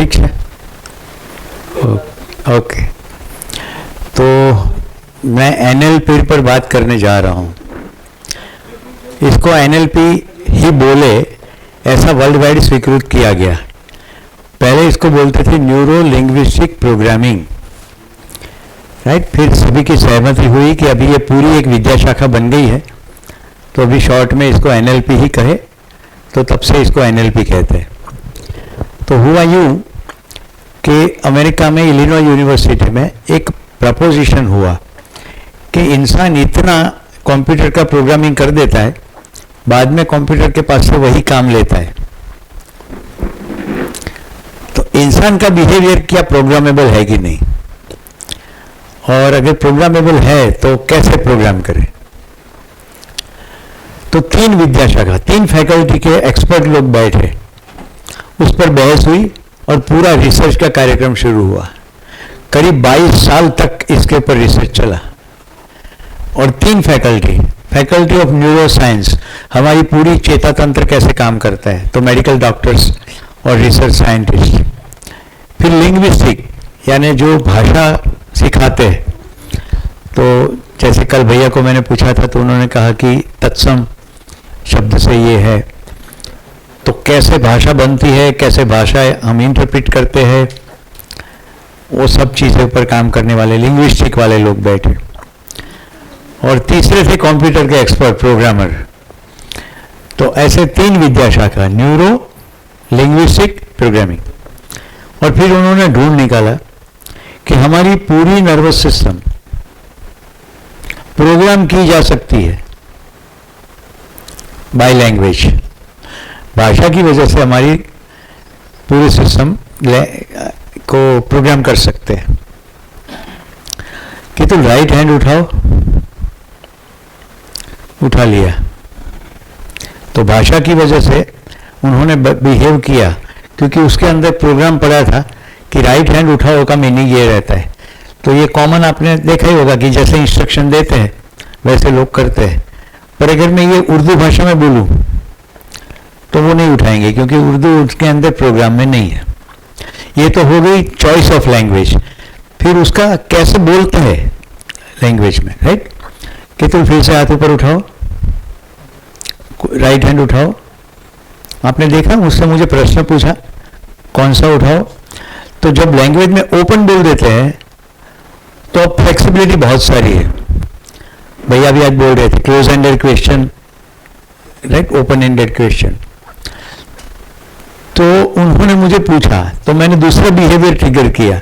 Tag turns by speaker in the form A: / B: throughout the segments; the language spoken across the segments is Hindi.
A: ठीक है, ओके। तो मैं एनएलपी पर बात करने जा रहा हूँ। इसको एनएलपी ही बोले ऐसा वर्ल्ड वाइड स्वीकृत किया गया। पहले इसको बोलते थे न्यूरो लिंग्विस्टिक प्रोग्रामिंग, राइट। फिर सभी की सहमति हुई कि अभी ये पूरी एक विद्या शाखा बन गई है, तो अभी शॉर्ट में इसको एनएलपी ही कहे, तो तब से इसको एनएलपी कहते हैं। तो हुआ यूँ कि अमेरिका में इलिनॉय यूनिवर्सिटी में एक प्रपोजिशन हुआ कि इंसान इतना कंप्यूटर का प्रोग्रामिंग कर देता है, बाद में कंप्यूटर के पास से वही काम लेता है। तो इंसान का बिहेवियर क्या प्रोग्रामेबल है कि नहीं, और अगर प्रोग्रामेबल है तो कैसे प्रोग्राम करें। तो 3 विद्या शाखा, 3 फैकल्टी के एक्सपर्ट लोग बैठे, उस पर बहस हुई और पूरा रिसर्च का कार्यक्रम शुरू हुआ। करीब 22 साल तक इसके ऊपर रिसर्च चला। और 3 फैकल्टी ऑफ न्यूरो साइंस, हमारी पूरी चेता तंत्र कैसे काम करता है, तो मेडिकल डॉक्टर्स और रिसर्च साइंटिस्ट। फिर लिंग्विस्टिक, यानी जो भाषा सिखाते हैं, तो जैसे कल भैया को मैंने पूछा था तो उन्होंने कहा कि तत्सम शब्द से ये है, तो कैसे भाषा बनती है, कैसे भाषा हम इंटरप्रेट करते हैं, वो सब चीज़ों पर काम करने वाले लिंग्विस्टिक वाले लोग बैठे। और तीसरे थे कंप्यूटर के एक्सपर्ट प्रोग्रामर। तो ऐसे 3 विद्या शाखा, न्यूरो लिंग्विस्टिक प्रोग्रामिंग। और फिर उन्होंने ढूंढ निकाला कि हमारी पूरी नर्वस सिस्टम प्रोग्राम की जा सकती है बाय लैंग्वेज। भाषा की वजह से हमारी पूरी सिस्टम को प्रोग्राम कर सकते हैं। कि तुम राइट हैंड उठाओ, उठा लिया। तो भाषा की वजह से उन्होंने बिहेव किया, क्योंकि उसके अंदर प्रोग्राम पड़ा था कि राइट हैंड उठाओ का मीनिंग ये रहता है। तो ये कॉमन आपने देखा ही होगा कि जैसे इंस्ट्रक्शन देते हैं वैसे लोग करते हैं। पर अगर मैं ये उर्दू भाषा में बोलूं तो वो नहीं उठाएंगे, क्योंकि उर्दू उसके अंदर प्रोग्राम में नहीं है। ये तो हो गई चॉइस ऑफ लैंग्वेज। फिर उसका कैसे बोलते हैं लैंग्वेज में, राइट। कि तुम फिर से हाथ ऊपर उठाओ, राइट हैंड उठाओ। आपने देखा, मुझसे मुझे प्रश्न पूछा कौन सा उठाओ, तो जब लैंग्वेज में ओपन बोल देते हैं तो अब फ्लेक्सिबिलिटी बहुत सारी है। भैया भी आज बोल रहे थे close ended question, right, open ended question. तो उन्होंने मुझे पूछा तो मैंने दूसरा बिहेवियर ट्रिगर किया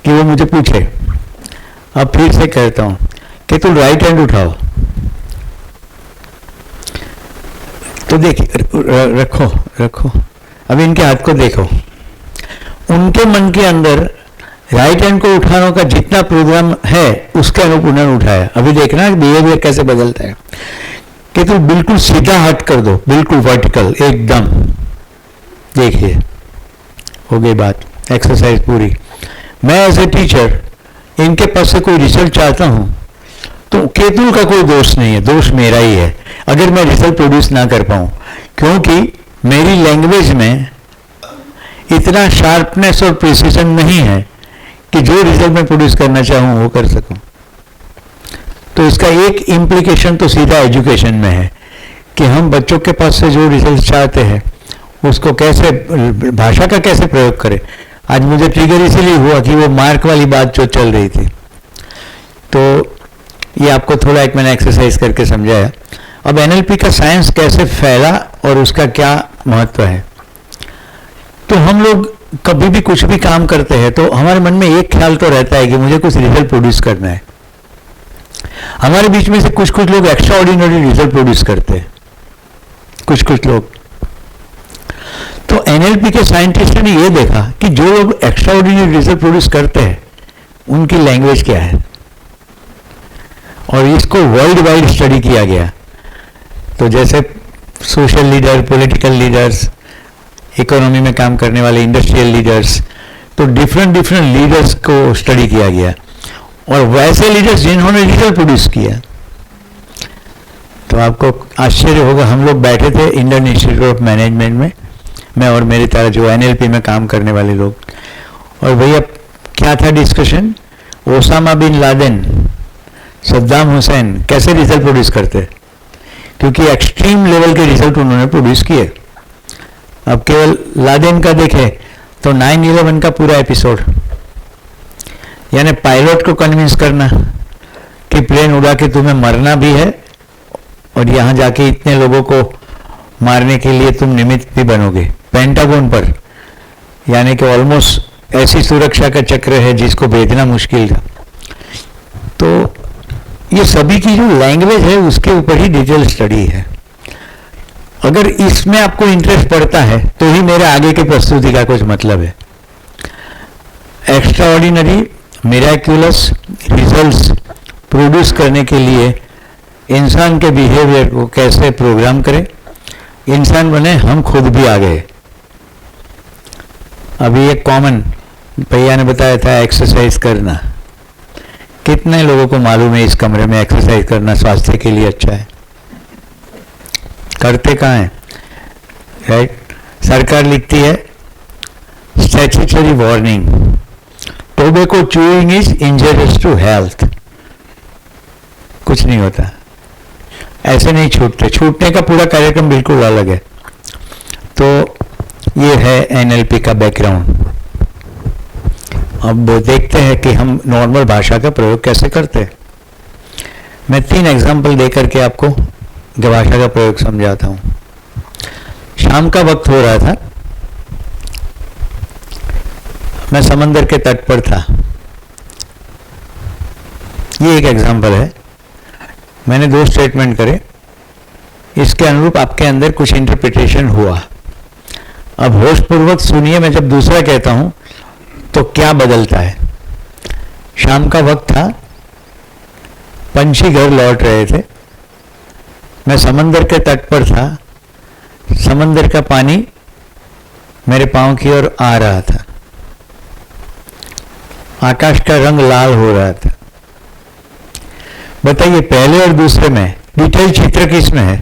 A: कि वो मुझे पूछे। अब फिर से कहता हूं कि तुम राइट हैंड उठाओ। तो देखिए, रखो, अब इनके हाथ को देखो। उनके मन के अंदर राइट हैंड को उठाने का जितना प्रोग्राम है उसके अनुरूप उन्होंने उठाया। अभी देखना बिहेवियर कैसे बदलता है। कि तुम बिल्कुल सीधा हाथ कर दो, बिल्कुल वर्टिकल एकदम। देखिए, हो गई बात, एक्सरसाइज पूरी। मैं एज ए टीचर इनके पास से कोई रिजल्ट चाहता हूं तो केतुल का कोई दोष नहीं है, दोष मेरा ही है अगर मैं रिजल्ट प्रोड्यूस ना कर पाऊं, क्योंकि मेरी लैंग्वेज में इतना शार्पनेस और प्रिसीजन नहीं है कि जो रिजल्ट मैं प्रोड्यूस करना चाहूं वो कर सकूं। तो इसका एक इम्प्लीकेशन तो सीधा एजुकेशन में है कि हम बच्चों के पास से जो रिजल्ट चाहते हैं उसको कैसे, भाषा का कैसे प्रयोग करें। आज मुझे ट्रिगर इसीलिए हुआ कि वो मार्क वाली बात जो चल रही थी, तो ये आपको थोड़ा एक मैंने एक्सरसाइज करके समझाया। अब एनएलपी का साइंस कैसे फैला और उसका क्या महत्व है। तो हम लोग कभी भी कुछ भी काम करते हैं तो हमारे मन में एक ख्याल तो रहता है कि मुझे कुछ रिजल्ट प्रोड्यूस करना है। हमारे बीच में से कुछ कुछ लोग एक्स्ट्रा ऑर्डिनरी रिजल्ट प्रोड्यूस करते हैं, कुछ लोग। तो एनएलपी के साइंटिस्ट ने ये देखा कि जो लोग एक्स्ट्रा ऑर्डिनरी रिजल्ट प्रोड्यूस करते हैं उनकी लैंग्वेज क्या है, और इसको वर्ल्ड वाइड स्टडी किया गया। तो जैसे social leader, political leaders, economy में काम करने वाले इंडस्ट्रियल लीडर्स, तो डिफरेंट लीडर्स को स्टडी किया गया और वैसे लीडर्स जिन्होंने रिजल्ट प्रोड्यूस किया। तो आपको आश्चर्य होगा, हम लोग बैठे थे इंडियन इंस्टीट्यूट ऑफ मैनेजमेंट में मैं और मेरी तरह जो एनएलपी में काम करने वाले लोग। और भैया क्या था discussion, Osama bin Laden, Saddam Hussein कैसे रिजल्ट प्रोड्यूस करते, क्योंकि एक्सट्रीम लेवल के रिजल्ट उन्होंने प्रोड्यूस किए। अब केवल लादेन का देखें तो 9/11 का पूरा एपिसोड, यानी पायलट को कन्विंस करना कि प्लेन उड़ा के तुम्हें मरना भी है और यहां जाके इतने लोगों को मारने के लिए तुम निमित्त भी बनोगे, पेंटागन पर, यानी कि ऑलमोस्ट ऐसी सुरक्षा का चक्र है जिसको भेजना मुश्किल था। तो ये सभी की जो लैंग्वेज है उसके ऊपर ही डिटेल स्टडी है। अगर इसमें आपको इंटरेस्ट पड़ता है तो ही मेरे आगे की प्रस्तुति का कुछ मतलब है। एक्स्ट्राऑर्डिनरी मिराक्युलस रिजल्ट्स प्रोड्यूस करने के लिए इंसान के बिहेवियर को कैसे प्रोग्राम करें, इंसान बने हम खुद भी आ गए। अभी एक कॉमन भैया ने बताया था एक्सरसाइज करना, कितने लोगों को मालूम है इस कमरे में एक्सरसाइज करना स्वास्थ्य के लिए अच्छा है, करते कहाँ हैं, राइट। सरकार लिखती है statutory warning, tobacco chewing is injurious to health. कुछ नहीं होता, ऐसे नहीं छूटते, छूटने का पूरा कार्यक्रम बिल्कुल अलग है। तो ये है एनएलपी का बैकग्राउंड। अब देखते हैं कि हम नॉर्मल भाषा का प्रयोग कैसे करते हैं। मैं 3 एग्जाम्पल देकर के आपको भाषा का प्रयोग समझाता हूं। शाम का वक्त हो रहा था, मैं समंदर के तट पर था। ये एक एग्जाम्पल है, मैंने 2 स्टेटमेंट करे, इसके अनुरूप आपके अंदर कुछ इंटरप्रिटेशन हुआ। अब होशपूर्वक सुनिए, मैं जब दूसरा कहता हूं तो क्या बदलता है। शाम का वक्त था, पंछी घर लौट रहे थे, मैं समंदर के तट पर था, समंदर का पानी मेरे पांव की ओर आ रहा था, आकाश का रंग लाल हो रहा था। बताइए पहले और दूसरे में डिटेल चित्र किस में है?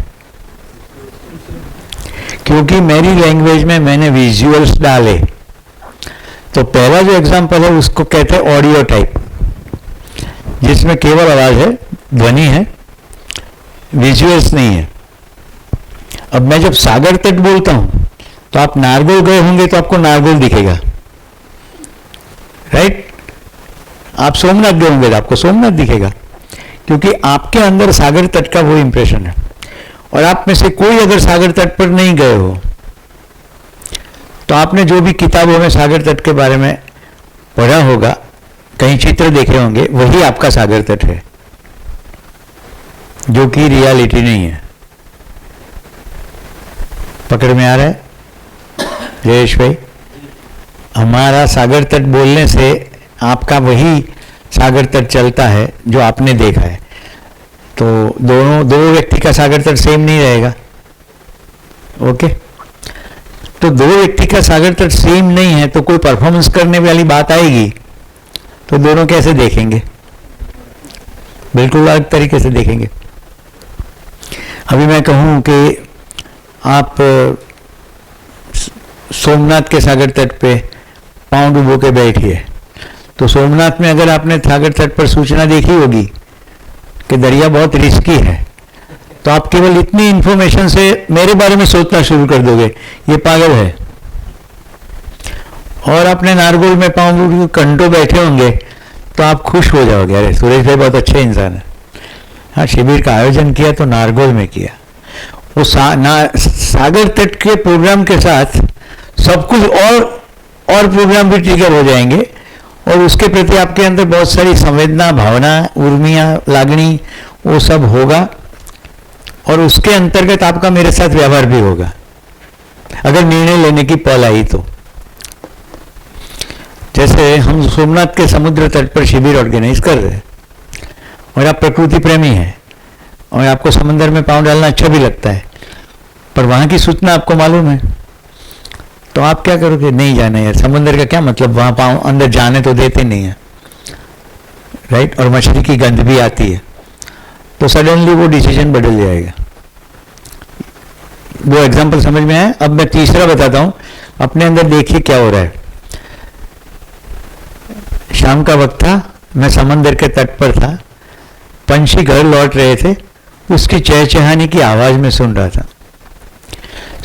A: क्योंकि मेरी लैंग्वेज में मैंने विजुअल्स डाले। तो पहला जो एग्जांपल है उसको कहते हैं ऑडियो टाइप, जिसमें केवल आवाज है, ध्वनि है, विजुअल्स नहीं है। अब मैं जब सागर तट बोलता हूं तो आप नारगोल गए होंगे तो आपको नारगोल दिखेगा, राइट। आप सोमनाथ गए होंगे तो आपको सोमनाथ दिखेगा, क्योंकि आपके अंदर सागर तट का वो इंप्रेशन है। और आप में से कोई अगर सागर तट पर नहीं गए हो तो आपने जो भी किताबों में सागर तट के बारे में पढ़ा होगा, कहीं चित्र देखे होंगे, वही आपका सागर तट है, जो कि रियलिटी नहीं है। पकड़ में आ रहा है जयेश भाई? हमारा सागर तट बोलने से आपका वही सागर तट चलता है जो आपने देखा है। तो दो व्यक्ति का सागर तट सेम नहीं रहेगा, ओके। तो 2 व्यक्ति का सागर तट सेम नहीं है तो कोई परफॉर्मेंस करने वाली बात आएगी तो दोनों कैसे देखेंगे? बिल्कुल अलग तरीके से देखेंगे। अभी मैं कहूं कि आप सोमनाथ के सागर तट पे पांव डुबो के बैठिए, तो सोमनाथ में अगर आपने सागर तट पर सूचना देखी होगी कि दरिया बहुत रिस्की है, तो आप केवल इतनी इंफॉर्मेशन से मेरे बारे में सोचना शुरू कर दोगे, ये पागल है। और आपने नारगोल में पांव घंटों बैठे होंगे तो आप खुश हो जाओगे, अरे सुरेश भाई बहुत अच्छे इंसान है। हाँ, शिविर का आयोजन किया तो नारगोल में किया। वो सागर तट के प्रोग्राम के साथ सब कुछ और प्रोग्राम भी ट्रिगर हो जाएंगे और उसके प्रति आपके अंदर बहुत सारी संवेदना, भावना, उर्मियाँ, लागनी, वो सब होगा। और उसके अंतर्गत आपका मेरे साथ व्यवहार भी होगा, अगर निर्णय लेने की पल आई तो। जैसे हम सोमनाथ के समुद्र तट पर शिविर ऑर्गेनाइज कर रहे हैं और आप प्रकृति प्रेमी हैं और आपको समंदर में पांव डालना अच्छा भी लगता है, पर वहां की सूचना आपको मालूम है, तो आप क्या करोगे? नहीं जाना यार, समुद्र का क्या मतलब, वहां पांव अंदर जाने तो देते नहीं है, राइट। और मछली की गंध भी आती है, तो सडनली वो डिसीजन बदल जाएगा। वो एग्जाम्पल समझ में आया? अब मैं तीसरा बताता हूं, अपने अंदर देखिए क्या हो रहा है। शाम का वक्त था, मैं समंदर के तट पर था, पंछी घर लौट रहे थे, उसकी चहचहाने की आवाज में सुन रहा था।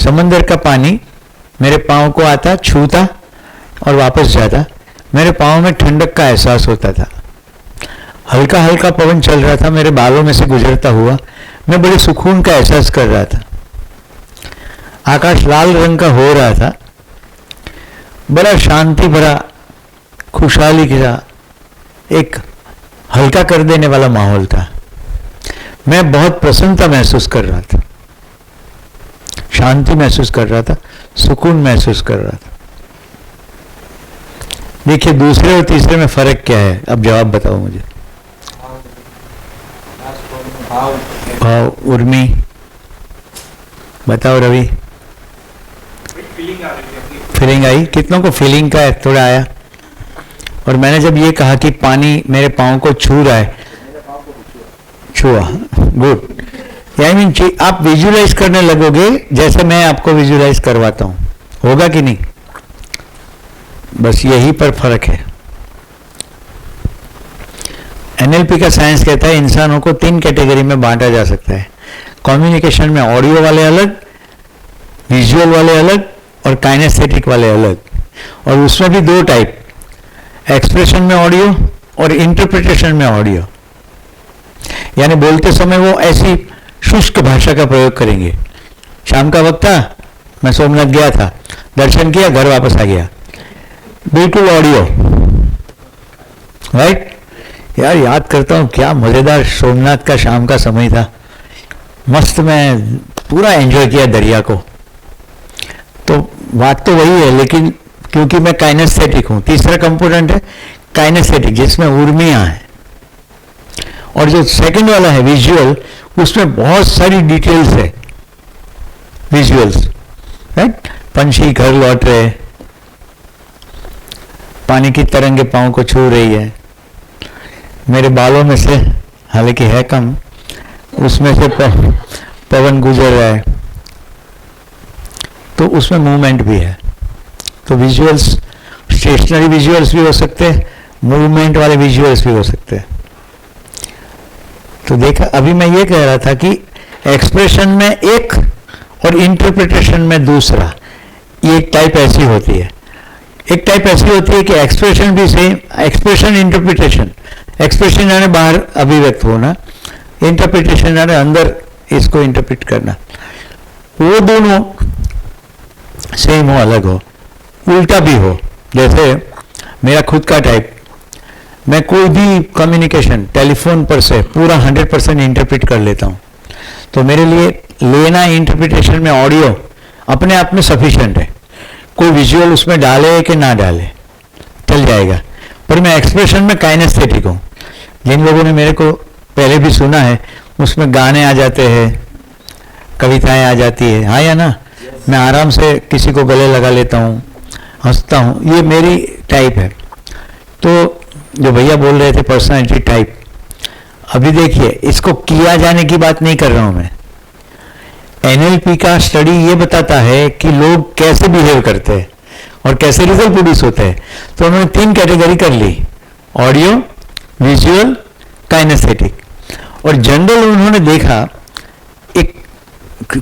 A: समंदर का पानी मेरे पाँव को आता, छूता और वापस जाता। मेरे पाँव में ठंडक का एहसास होता था। हल्का हल्का पवन चल रहा था, मेरे बालों में से गुजरता हुआ मैं बड़े सुकून का एहसास कर रहा था। आकाश लाल रंग का हो रहा था, बड़ा शांति भरा, खुशहाली का एक हल्का कर देने वाला माहौल था। मैं बहुत प्रसन्नता महसूस कर रहा था, शांति महसूस कर रहा था, सुकून महसूस कर रहा था। देखिए दूसरे और तीसरे में फर्क क्या है? अब जवाब बताओ मुझे। भाव, उर्मी, बताओ रवि। फीलिंग आई? कितनों को फीलिंग का थोड़ा आया? और मैंने जब ये कहा कि पानी मेरे पाँव को छू रहा है, छुआ, गुड। आई मीन आप विजुलाइज करने लगोगे जैसे मैं आपको विजुलाइज करवाता हूं, होगा कि नहीं? बस यही पर फर्क है। एनएलपी का साइंस कहता है इंसानों को 3 कैटेगरी में बांटा जा सकता है। कम्युनिकेशन में ऑडियो वाले अलग, विजुअल वाले अलग और काइनेस्थेटिक वाले अलग। और उसमें भी 2 टाइप, एक्सप्रेशन में ऑडियो और इंटरप्रिटेशन में ऑडियो। यानी बोलते समय वो ऐसी शुष्क भाषा का प्रयोग करेंगे। शाम का वक्त था, मैं सोमनाथ गया था, दर्शन किया, घर वापस आ गया, बिल्कुल ऑडियो, राइट? यार याद करता हूँ क्या मजेदार सोमनाथ का शाम का समय था, मस्त, मैं पूरा एंजॉय किया दरिया को। तो बात तो वही है, लेकिन क्योंकि मैं काइनेस्थेटिक हूँ, तीसरा कंपोनेंट है काइनेस्थेटिक, जिसमें उर्मियाँ हैं। और जो सेकंड वाला है विजुअल, उसमें बहुत सारी डिटेल्स है, विजुअल्स, राइट? पंछी घर लौट रहे, पानी की तरंगे पाँव को छू रही है, मेरे बालों में से, हालांकि है कम, उसमें से पवन गुजर रहा है, तो उसमें मूवमेंट भी है। तो विजुअल्स, स्टेशनरी विजुअल्स भी हो सकते हैं, मूवमेंट वाले विजुअल्स भी हो सकते हैं। तो देखा, अभी मैं ये कह रहा था कि एक्सप्रेशन में एक और इंटरप्रिटेशन में दूसरा, ये एक टाइप ऐसी होती है। एक टाइप ऐसी होती है कि एक्सप्रेशन भी सेम, एक्सप्रेशन इंटरप्रिटेशन, एक्सप्रेशन यानी बाहर अभिव्यक्त होना, इंटरप्रिटेशन यानी अंदर इसको इंटरप्रिट करना। वो दोनों सेम हो, अलग हो, उल्टा भी हो। जैसे मेरा खुद का टाइप, मैं कोई भी कम्युनिकेशन टेलीफोन पर से पूरा 100% इंटरप्रिट कर लेता हूँ। तो मेरे लिए लेना इंटरप्रिटेशन में ऑडियो अपने आप में सफिशिएंट है, कोई विजुअल उसमें डाले कि ना डाले चल जाएगा। पर मैं एक्सप्रेशन में काइनेस्थेटिक हूँ। जिन लोगों ने मेरे को पहले भी सुना है, उसमें गाने आ जाते हैं, कविताएं आ जाती है, हाँ या ना? मैं आराम से किसी को गले लगा लेता हूँ, हंसता हूँ, ये मेरी टाइप है। तो जो भैया बोल रहे थे पर्सनालिटी टाइप, अभी देखिए इसको किया जाने की बात नहीं कर रहा हूं मैं। एनएलपी का स्टडी ये बताता है कि लोग कैसे बिहेव करते हैं और कैसे रिजल्ट प्रोड्यूस होते हैं। तो उन्होंने 3 कैटेगरी कर ली, ऑडियो, विजुअल, काइनेस्थेटिक। और जनरल उन्होंने देखा एक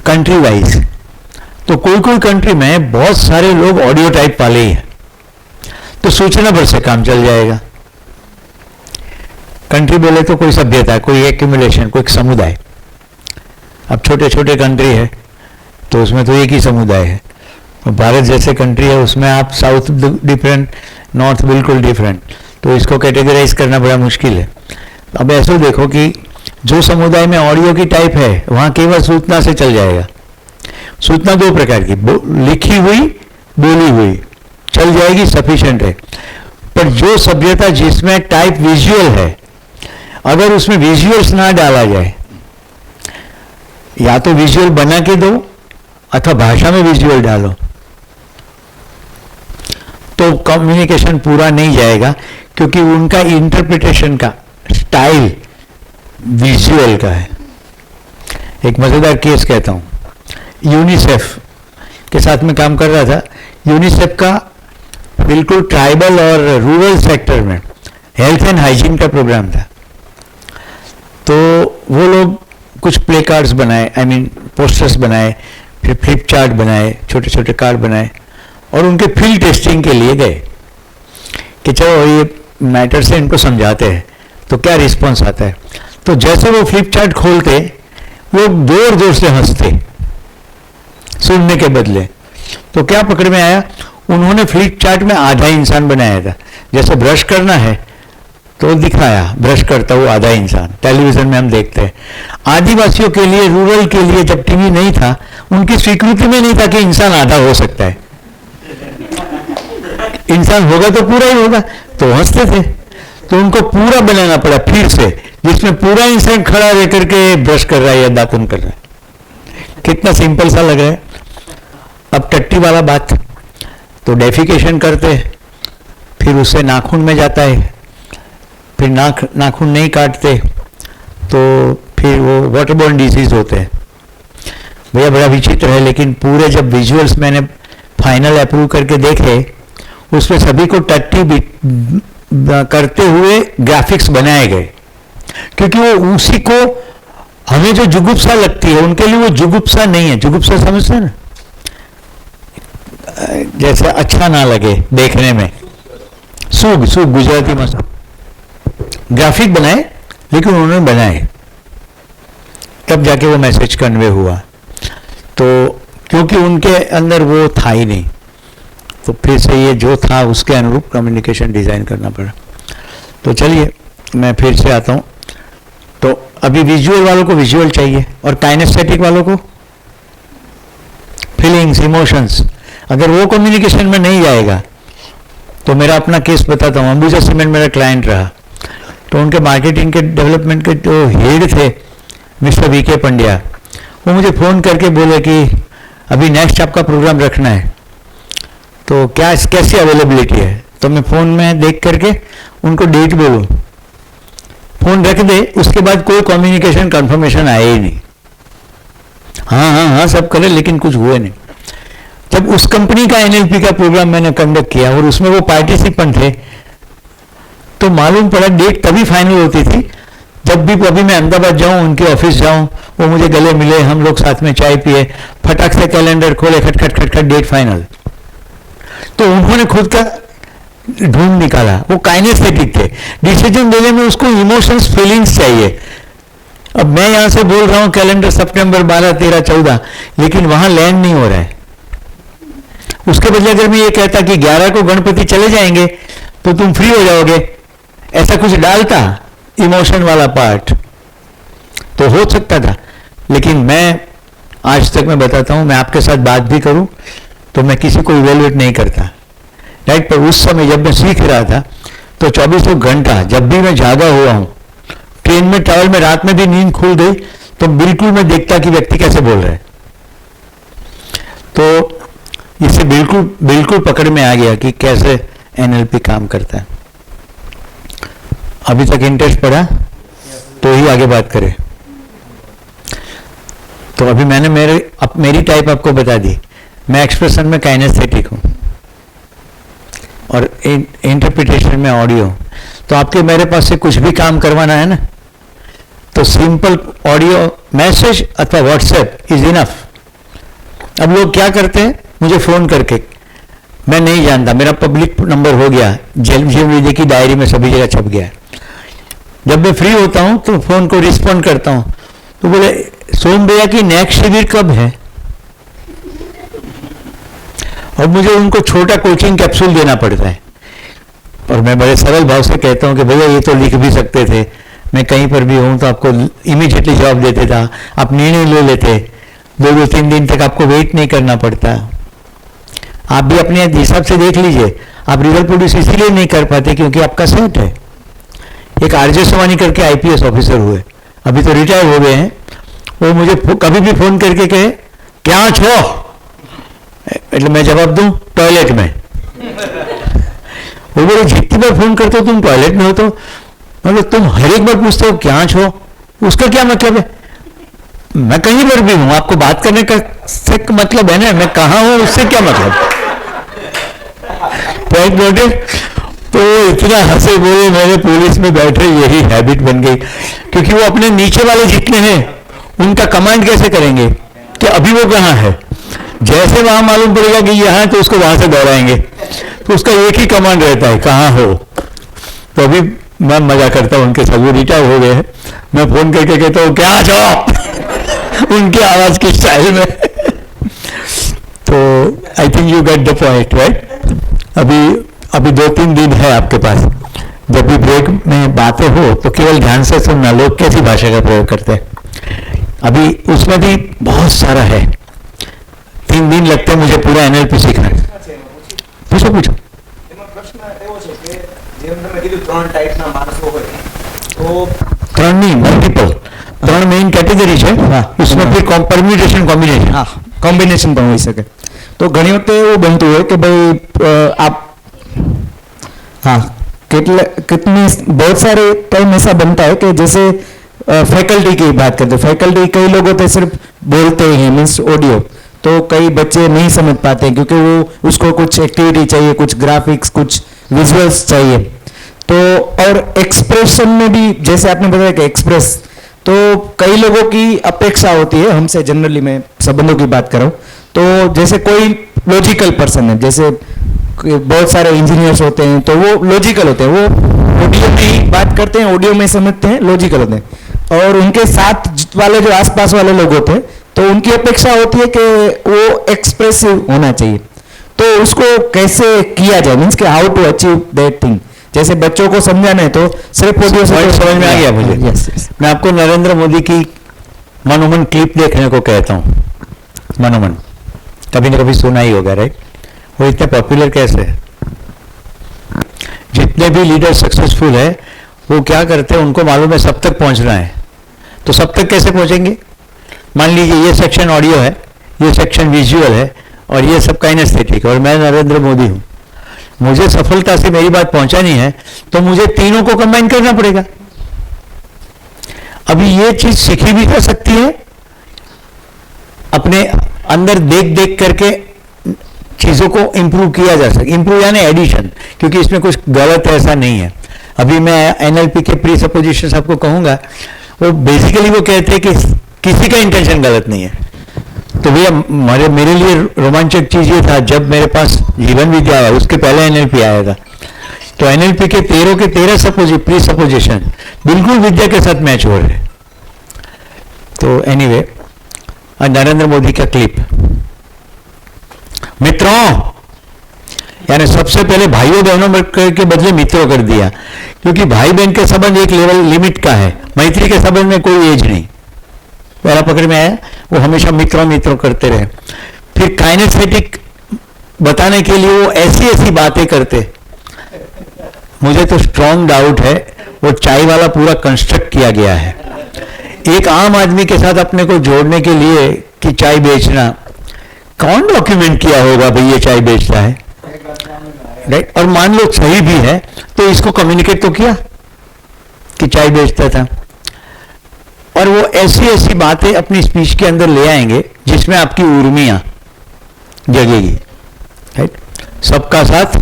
A: कंट्री वाइज, तो कोई कोई कंट्री में बहुत सारे लोग ऑडियो टाइप वाले ही हैं, तो सूचना भर से काम चल जाएगा। कंट्री बोले तो कोई सभ्यता, कोई एक्यूमुलेशन, कोई समुदाय। अब छोटे छोटे कंट्री है तो उसमें तो एक ही समुदाय है। और भारत जैसे कंट्री है उसमें आप साउथ डिफरेंट, नॉर्थ बिल्कुल डिफरेंट, तो इसको कैटेगराइज करना बड़ा मुश्किल है। अब ऐसे देखो कि जो समुदाय में ऑडियो की टाइप है वहाँ केवल सूचना से चल जाएगा। सूचना 2 प्रकार की, लिखी हुई, बोली हुई, चल जाएगी, सफिशिएंट है। पर जो सभ्यता जिसमें टाइप विजुअल है, अगर उसमें विजुअल्स ना डाला जाए, या तो विजुअल बना के दो अथवा भाषा में विजुअल डालो, तो कम्युनिकेशन पूरा नहीं जाएगा, क्योंकि उनका इंटरप्रिटेशन का स्टाइल विजुअल का है। एक मजेदार केस कहता हूं। यूनिसेफ के साथ में काम कर रहा था। यूनिसेफ का बिल्कुल ट्राइबल और रूरल सेक्टर में हेल्थ एंड हाइजीन का प्रोग्राम था। तो वो लोग कुछ प्ले कार्ड्स बनाए, आई मीन पोस्टर्स बनाए, फिर फ्लिप चार्ट बनाए, छोटे छोटे कार्ड बनाए और उनके फील्ड टेस्टिंग के लिए गए कि चलो ये मैटर से इनको समझाते हैं तो क्या रिस्पॉन्स आता है। तो जैसे वो फ्लिप चार्ट खोलते लोग जोर जोर से हंसते सुनने के बदले। तो क्या पकड़ में आया, उन्होंने फ्लिप चार्ट में आधा इंसान बनाया था। जैसे ब्रश करना है तो दिखाया ब्रश करता हुआ आधा इंसान, टेलीविजन में हम देखते हैं। आदिवासियों के लिए, रूरल के लिए जब टीवी नहीं था, उनकी स्वीकृति में नहीं था कि इंसान आधा हो सकता है, इंसान होगा तो पूरा ही होगा, तो हंसते थे। तो उनको पूरा बनाना पड़ा फिर से, जिसमें पूरा इंसान खड़ा रह करके ब्रश कर रहा है या दातुन कर रहा है। कितना सिंपल सा लग रहा है। अब टट्टी वाला बात, तो डेफिकेशन करते, फिर उससे नाखून में जाता है, फिर नाखून नहीं काटते तो फिर वो वाटरबोर्न डिजीज होते हैं। भैया बड़ा विचित्र है, लेकिन पूरे जब विजुअल्स मैंने फाइनल अप्रूव करके देखे, उसमें सभी को टट्टी करते हुए ग्राफिक्स बनाए गए, क्योंकि वो उसी को हमें जो जुगुप्सा लगती है उनके लिए वो जुगुप्सा नहीं है। जुगुप्सा समझते हैं ना, जैसे अच्छा ना लगे देखने में, सूग सूग गुजराती में ग्राफिक बनाए, लेकिन उन्होंने बनाए तब जाके वो मैसेज कन्वे हुआ। तो क्योंकि उनके अंदर वो था ही नहीं, तो फिर से ये जो था उसके अनुरूप कम्युनिकेशन डिज़ाइन करना पड़ा। तो चलिए मैं फिर से आता हूँ। तो अभी विजुअल वालों को विजुअल चाहिए और काइनेस्थेटिक वालों को फीलिंग्स, इमोशंस। अगर वो कम्युनिकेशन में नहीं जाएगा तो मेरा अपना केस बताता हूँ। अंबुजा सीमेंट मेरा क्लाइंट रहा, तो उनके मार्केटिंग के डेवलपमेंट के जो हेड थे मिस्टर वीके पंड्या, वो मुझे फ़ोन करके बोले कि अभी नेक्स्ट आपका प्रोग्राम रखना है, तो क्या कैसी अवेलेबिलिटी है। तो मैं फ़ोन में देख करके उनको डेट बोलूँ, फ़ोन रख दे, उसके बाद कोई कम्युनिकेशन कंफर्मेशन आया ही नहीं। हाँ हाँ हाँ सब करे, लेकिन कुछ हुए नहीं। जब उस कंपनी का एनएलपी का प्रोग्राम मैंने कंडक्ट किया और उसमें वो पार्टिसिपेंट थे, तो मालूम पड़ा डेट तभी फाइनल होती थी जब भी अभी मैं अहमदाबाद जाऊं, उनके ऑफिस जाऊं, वो मुझे गले मिले, हम लोग साथ में चाय पिए, फटाक से कैलेंडर खोले, खटखट खटखट डेट फाइनल। तो उन्होंने खुद का ढूंढ निकाला, वो काइनेस्थेटिक थे। डिसीजन देने में उसको इमोशंस, फीलिंग्स चाहिए। अब मैं यहां से बोल रहा हूं कैलेंडर सितंबर 12, 13, 14, लेकिन वहां लैंड नहीं हो रहा है। उसके बदले अगर मैं ये कहता कि 11 को गणपति चले जाएंगे तो तुम फ्री हो जाओगे, ऐसा कुछ डालता इमोशन वाला पार्ट, तो हो सकता था। लेकिन मैं आज तक मैं बताता हूं, मैं आपके साथ बात भी करूं तो मैं किसी को इवेल्युएट नहीं करता, राइट। पर उस समय जब मैं सीख रहा था तो 24 घंटा जब भी मैं जागा हुआ हूं, ट्रेन में, ट्रैवल में, रात में भी नींद खुल गई तो बिल्कुल मैं देखता कि व्यक्ति कैसे बोल रहा है। तो इससे बिल्कुल बिल्कुल पकड़ में आ गया कि कैसे एनएलपी काम करता है। अभी तक इंटरेस्ट पड़ा तो ही आगे बात करें। तो अभी मैंने मेरी टाइप आपको बता दी। मैं एक्सप्रेशन में काइनेस्थेटिक हूं और इंटरप्रिटेशन में ऑडियो। तो आपके मेरे पास से कुछ भी काम करवाना है ना, तो सिंपल ऑडियो मैसेज अथवा व्हाट्सएप इज इनफ। अब लोग क्या करते हैं, मुझे फोन करके, मैं नहीं जानता, मेरा पब्लिक नंबर हो गया, जेल की डायरी में सभी जगह छप गया है। जब मैं फ्री होता हूं तो फोन को रिस्पॉन्ड करता हूं, तो बोले सोम भैया की नेक्स्ट शिविर कब है, और मुझे उनको छोटा कोचिंग कैप्सूल देना पड़ता है। और मैं बड़े सरल भाव से कहता हूं कि भैया ये तो लिख भी सकते थे, मैं कहीं पर भी हूं तो आपको इमीडिएटली जवाब देते था, आप निर्णय ले लेते, 2-3 दिन तक आपको वेट नहीं करना पड़ता। आप भी अपने हिसाब से देख लीजिए, आप रिजल्ट प्रोड्यूस इसीलिए नहीं कर पाते क्योंकि आपका सेट है। एक आरजे सोमानी करके आईपीएस ऑफिसर हुए, अभी तो रिटायर हो गए हैं, वो मुझे कभी भी फोन करके कहे क्या छो, એટલે मैं जवाब दूं टॉयलेट में। वो बोले जितनी बार फोन करते हो तुम टॉयलेट में हो, तो मतलब तुम हर एक बार पूछते हो क्या छो, उसका क्या मतलब है। मैं कहीं पर भी हूं, आपको बात करने का से मतलब है ना, मैं कहाँ हूं उससे क्या मतलब। Point noted. तो इतना हंसे बोले मेरे पुलिस में बैठे, यही हैबिट बन गई, क्योंकि वो अपने नीचे वाले जितने हैं उनका कमांड कैसे करेंगे कि अभी वो कहाँ है। जैसे वहां मालूम पड़ेगा कि यहाँ है तो उसको वहां से दौड़ाएंगे, तो उसका एक ही कमांड रहता है, कहाँ हो। तो अभी मैं मजा करता हूँ उनके साथ, वो रिटायर हो गए हैं, मैं फोन करके कहता हूँ क्या जाओ उनकी आवाज की स्टाइल में। तो I think you get the point right. अभी 2-3 दिन है आपके पास, जब भी ब्रेक में बातें हो तो केवल ध्यान से सुनना, लोग कैसी भाषा का प्रयोग करते हैं। अभी उसमें भी बहुत सारा है, 3 दिन लगते हैं मुझे पूरा एनएलपी सीखना। पूछो पूछो। ત્રણ નહીં, મલ્ટીપલ, 3 મેઇન કેટેગરી છે, उसमें फिर परम्યુટેશન કોમ્બિનેશન,
B: હા કોમ્બિનેશન પણ હોઈ શકે। તો ઘણી વખતે એવું બનતું હોય કે ભાई आप हाँ कितनी बहुत सारे टाइम ऐसा बनता है कि जैसे फैकल्टी की बात करते हैं, फैकल्टी कई लोग होते हैं सिर्फ बोलते हैं मीन्स ऑडियो, तो कई बच्चे नहीं समझ पाते हैं क्योंकि वो उसको कुछ एक्टिविटी चाहिए, कुछ ग्राफिक्स, कुछ विजुअल्स चाहिए। तो और एक्सप्रेशन में भी जैसे आपने बताया कि एक्सप्रेस, तो कई लोगों की अपेक्षा होती है हमसे, जनरली मैं संबंधों की बात कर रहा हूँ, तो जैसे कोई लॉजिकल पर्सन है, जैसे बहुत सारे इंजीनियर्स होते हैं तो वो लॉजिकल होते हैं, वो ऑडियो में ही बात करते हैं, ऑडियो में समझते हैं, लॉजिकल होते हैं। और उनके साथ वाले जो आसपास वाले लोग होते हैं तो उनकी अपेक्षा होती है कि वो एक्सप्रेसिव होना चाहिए। तो उसको कैसे किया जाए, मीन्स कि how to achieve that thing. जैसे बच्चों को समझाना है तो सिर्फ ऑडियो से
A: समझ में आ गया मुझे।
B: Yes yes.
A: मैं आपको नरेंद्र मोदी की मनोमन क्लिप देखने को कहता हूँ। मनोमन कभी न कभी सुना ही होगा राइट। वो इतने पॉपुलर कैसे है, जितने भी लीडर सक्सेसफुल है वो क्या करते हैं, उनको मालूम है सब तक पहुंचना है, तो सब तक कैसे पहुंचेंगे। मान लीजिए ये सेक्शन ऑडियो है, ये सेक्शन विजुअल है और ये सब काइनेस्थेटिक, और मैं नरेंद्र मोदी हूं, मुझे सफलता से मेरी बात पहुंचानी है तो मुझे तीनों को कंबाइन करना पड़ेगा। अभी ये चीज सीखी भी जा सकती है, अपने अंदर देख देख करके चीजों को इंप्रूव किया जा सकता, इंप्रूव यानी एडिशन, क्योंकि इसमें कुछ गलत ऐसा नहीं है। अभी मैं एनएलपी के प्री सपोजिशन आपको कहूंगा, वो बेसिकली वो कहते हैं कि किसी का इंटेंशन गलत नहीं है। तो भैया मेरे लिए रोमांचक चीज ये था, जब मेरे पास जीवन विद्या आया, उसके पहले एनएलपी आया था, तो एनएलपी के 13 प्री सपोजिशन बिल्कुल विद्या के साथ मैच हो रहे। तो एनीवे नरेंद्र मोदी का क्लिप, मित्रों, यानी सबसे पहले भाइयों बहनों के बदले मित्रों कर दिया, क्योंकि भाई बहन के संबंध एक लेवल लिमिट का है, मैत्री के संबंध में कोई एज नहीं। पहला पकड़ में आया, वो हमेशा मित्रों मित्रों करते रहे। फिर काइनेस्थेटिक बताने के लिए वो ऐसी ऐसी बातें करते, मुझे तो स्ट्रॉन्ग डाउट है वो चाय वाला पूरा कंस्ट्रक्ट किया गया है एक आम आदमी के साथ अपने को जोड़ने के लिए कि चाय बेचना। कौन डॉक्यूमेंट किया होगा भाई ये चाय बेचता है, राइट। और मान लो सही भी है तो इसको कम्युनिकेट तो किया कि चाय बेचता था। और वो ऐसी ऐसी बातें अपनी स्पीच के अंदर ले आएंगे जिसमें आपकी उर्मियां जगेगी, राइट। सबका साथ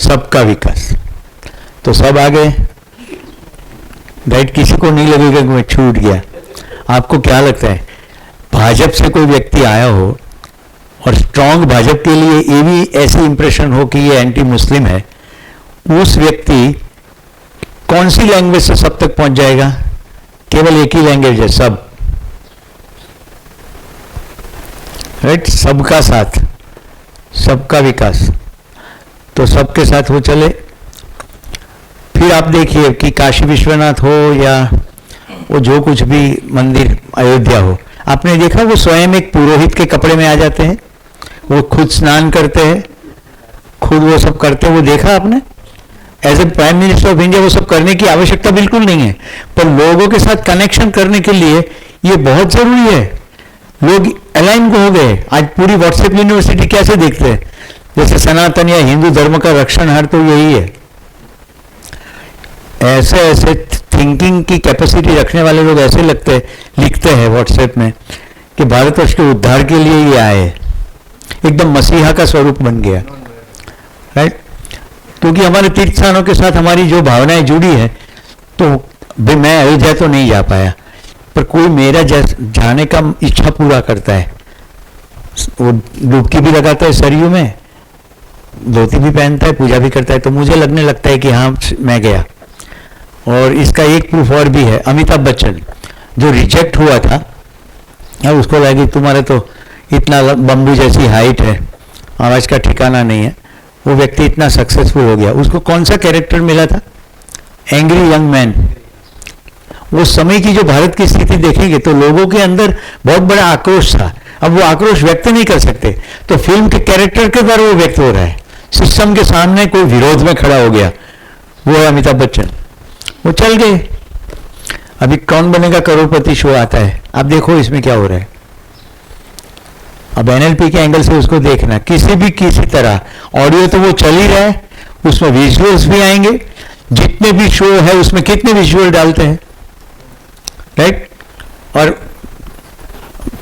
A: सबका विकास, तो सब आ गए, राइट। किसी को नहीं लगेगा कि मैं छूट गया। आपको क्या लगता है, भाजपा से कोई व्यक्ति आया हो और स्ट्रांग भाजपा के लिए ये भी ऐसी इंप्रेशन हो कि ये एंटी मुस्लिम है, उस व्यक्ति कौन सी लैंग्वेज से सब तक पहुंच जाएगा? केवल एक ही लैंग्वेज है, सब, राइट। सबका साथ सबका विकास, तो सबके साथ वो चले। फिर आप देखिए कि काशी विश्वनाथ हो या वो जो कुछ भी मंदिर अयोध्या हो, आपने देखा वो स्वयं एक पुरोहित के कपड़े में आ जाते हैं, वो खुद स्नान करते हैं, खुद वो सब करते हैं, वो देखा आपने? As a prime minister of India वो सब करने की आवश्यकता बिल्कुल नहीं है, पर लोगों के साथ कनेक्शन करने के लिए ये बहुत जरूरी है। लोग अलाइन हो गए। आज पूरी व्हाट्सएप यूनिवर्सिटी कैसे देखते हैं, जैसे सनातन या हिंदू धर्म का रक्षणहार तो यही है। ऐसे ऐसे थिंकिंग की कैपेसिटी रखने वाले लोग ऐसे लिखते हैं व्हाट्सएप में कि भारतवर्ष के उद्धार के लिए ये आए, एकदम मसीहा का स्वरूप बन गया, राइट। क्योंकि हमारे तीर्थ स्थानों के साथ हमारी जो भावनाएं जुड़ी है, तो भाई मैं अयोध्या तो नहीं जा पाया, पर कोई मेरा जाने का इच्छा पूरा करता है, वो डुबकी भी लगाता है सरयू में, धोती भी पहनता है, पूजा भी करता है, तो मुझे लगने लगता है कि हाँ मैं गया। और इसका एक प्रूफ और भी है, अमिताभ बच्चन जो रिजेक्ट हुआ था, अब उसको लगा कि तुम्हारे तो इतना बम्बू जैसी हाइट है, आवाज का ठिकाना नहीं है, वो व्यक्ति इतना सक्सेसफुल हो गया। उसको कौन सा कैरेक्टर मिला था? Angry young man. वो समय की जो भारत की स्थिति देखेंगे तो लोगों के अंदर बहुत बड़ा आक्रोश था, अब वो आक्रोश व्यक्त नहीं कर सकते, तो फिल्म के कैरेक्टर के द्वारा वो व्यक्त हो रहा है। सिस्टम के सामने कोई विरोध में खड़ा हो गया, वो है अमिताभ बच्चन, वो चल गए। अभी कौन बनेगा करोड़पति शो आता है, आप देखो इसमें क्या हो रहा है। अब एनएलपी के एंगल से उसको देखना, किसी तरह ऑडियो तो वो चल ही रहा है, उसमें विजुअल्स भी आएंगे, जितने भी शो है उसमें कितने विजुअल डालते हैं, राइट। और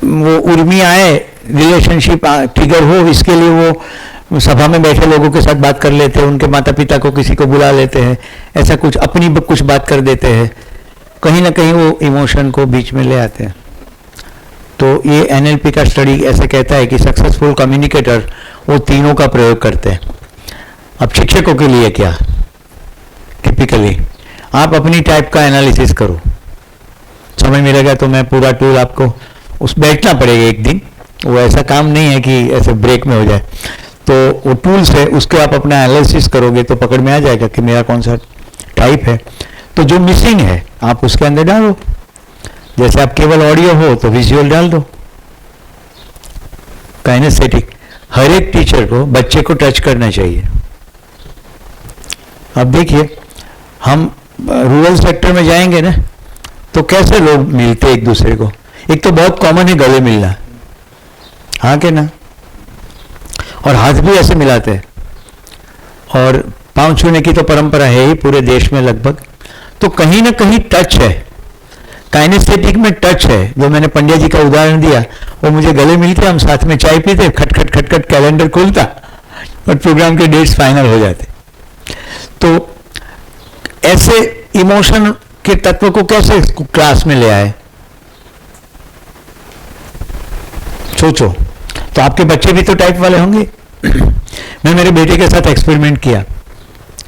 A: वो उर्मी आए, रिलेशनशिप ट्रिगर हो, इसके लिए वो सभा में बैठे लोगों के साथ बात कर लेते हैं, उनके माता पिता को किसी को बुला लेते हैं, ऐसा कुछ अपनी कुछ बात कर देते हैं, कहीं ना कहीं वो इमोशन को बीच में ले आते हैं। तो ये एनएलपी का स्टडी ऐसे कहता है कि सक्सेसफुल कम्युनिकेटर वो तीनों का प्रयोग करते हैं। अब शिक्षकों के लिए क्या, टिपिकली आप अपनी टाइप का एनालिसिस करो, समय मिलेगा तो मैं पूरा टूल आपको उस बैठना पड़ेगा एक दिन, वो ऐसा काम नहीं है कि ऐसे ब्रेक में हो जाए, तो वो टूल्स है उसके आप अपना एनालिसिस करोगे तो पकड़ में आ जाएगा कि मेरा कौन सा टाइप है। तो जो मिसिंग है आप उसके अंदर डालो, जैसे आप केवल ऑडियो हो तो विजुअल डाल दो। काइनेस्थेटिक, हर एक टीचर को बच्चे को टच करना चाहिए। अब देखिए हम रूरल सेक्टर में जाएंगे ना, तो कैसे लोग मिलते एक दूसरे को, एक तो बहुत कॉमन है गले मिलना, हाँ के ना, और हाथ भी ऐसे मिलाते हैं, और पांव छूने की तो परंपरा है ही पूरे देश में लगभग, तो कहीं ना कहीं टच है, काइनेस्थेटिक में टच है। जो मैंने पंड्या जी का उदाहरण दिया, वो मुझे गले मिलते, हम साथ में चाय पीते, खटखट खटखट कैलेंडर खुलता और प्रोग्राम के डेट्स फाइनल हो जाते। तो ऐसे इमोशन के तत्व को कैसे क्लास में ले आए, सोचो। तो आपके बच्चे भी तो टाइप वाले होंगे। मैं मेरे बेटे के साथ एक्सपेरिमेंट किया,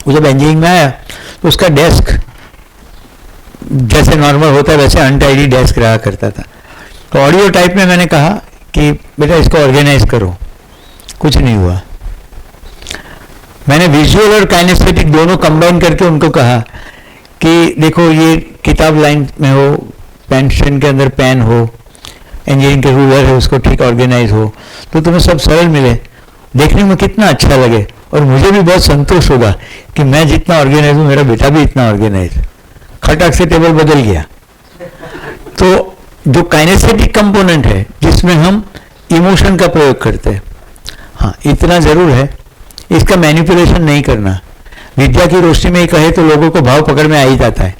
A: वो जब इंजीनियरिंग में आया तो उसका डेस्क जैसे नॉर्मल होता है वैसे अनटाइडी डेस्क रहा करता था। तो ऑडियो टाइप में मैंने कहा कि बेटा इसको ऑर्गेनाइज करो, कुछ नहीं हुआ। मैंने विजुअल और काइनेस्थेटिक दोनों कंबाइन करके उनको कहा कि देखो ये किताब लाइन में हो, पेंशन के अंदर पेन हो, इंजीनियरिंग के रूलर है उसको ठीक ऑर्गेनाइज हो, तो तुम्हें सब सरल मिले, देखने में कितना अच्छा लगे, और मुझे भी बहुत संतोष होगा कि मैं जितना ऑर्गेनाइज हूँ मेरा बेटा भी इतना ऑर्गेनाइज। खटक से टेबल बदल गया। तो जो काइनेस्थेटिक कंपोनेंट है जिसमें हम इमोशन का प्रयोग करते हैं, हाँ इतना जरूर है, इसका मैनिपुलेशन नहीं करना। विद्या की रोशनी में ही कहे तो लोगों को भाव पकड़ में आ ही जाता है।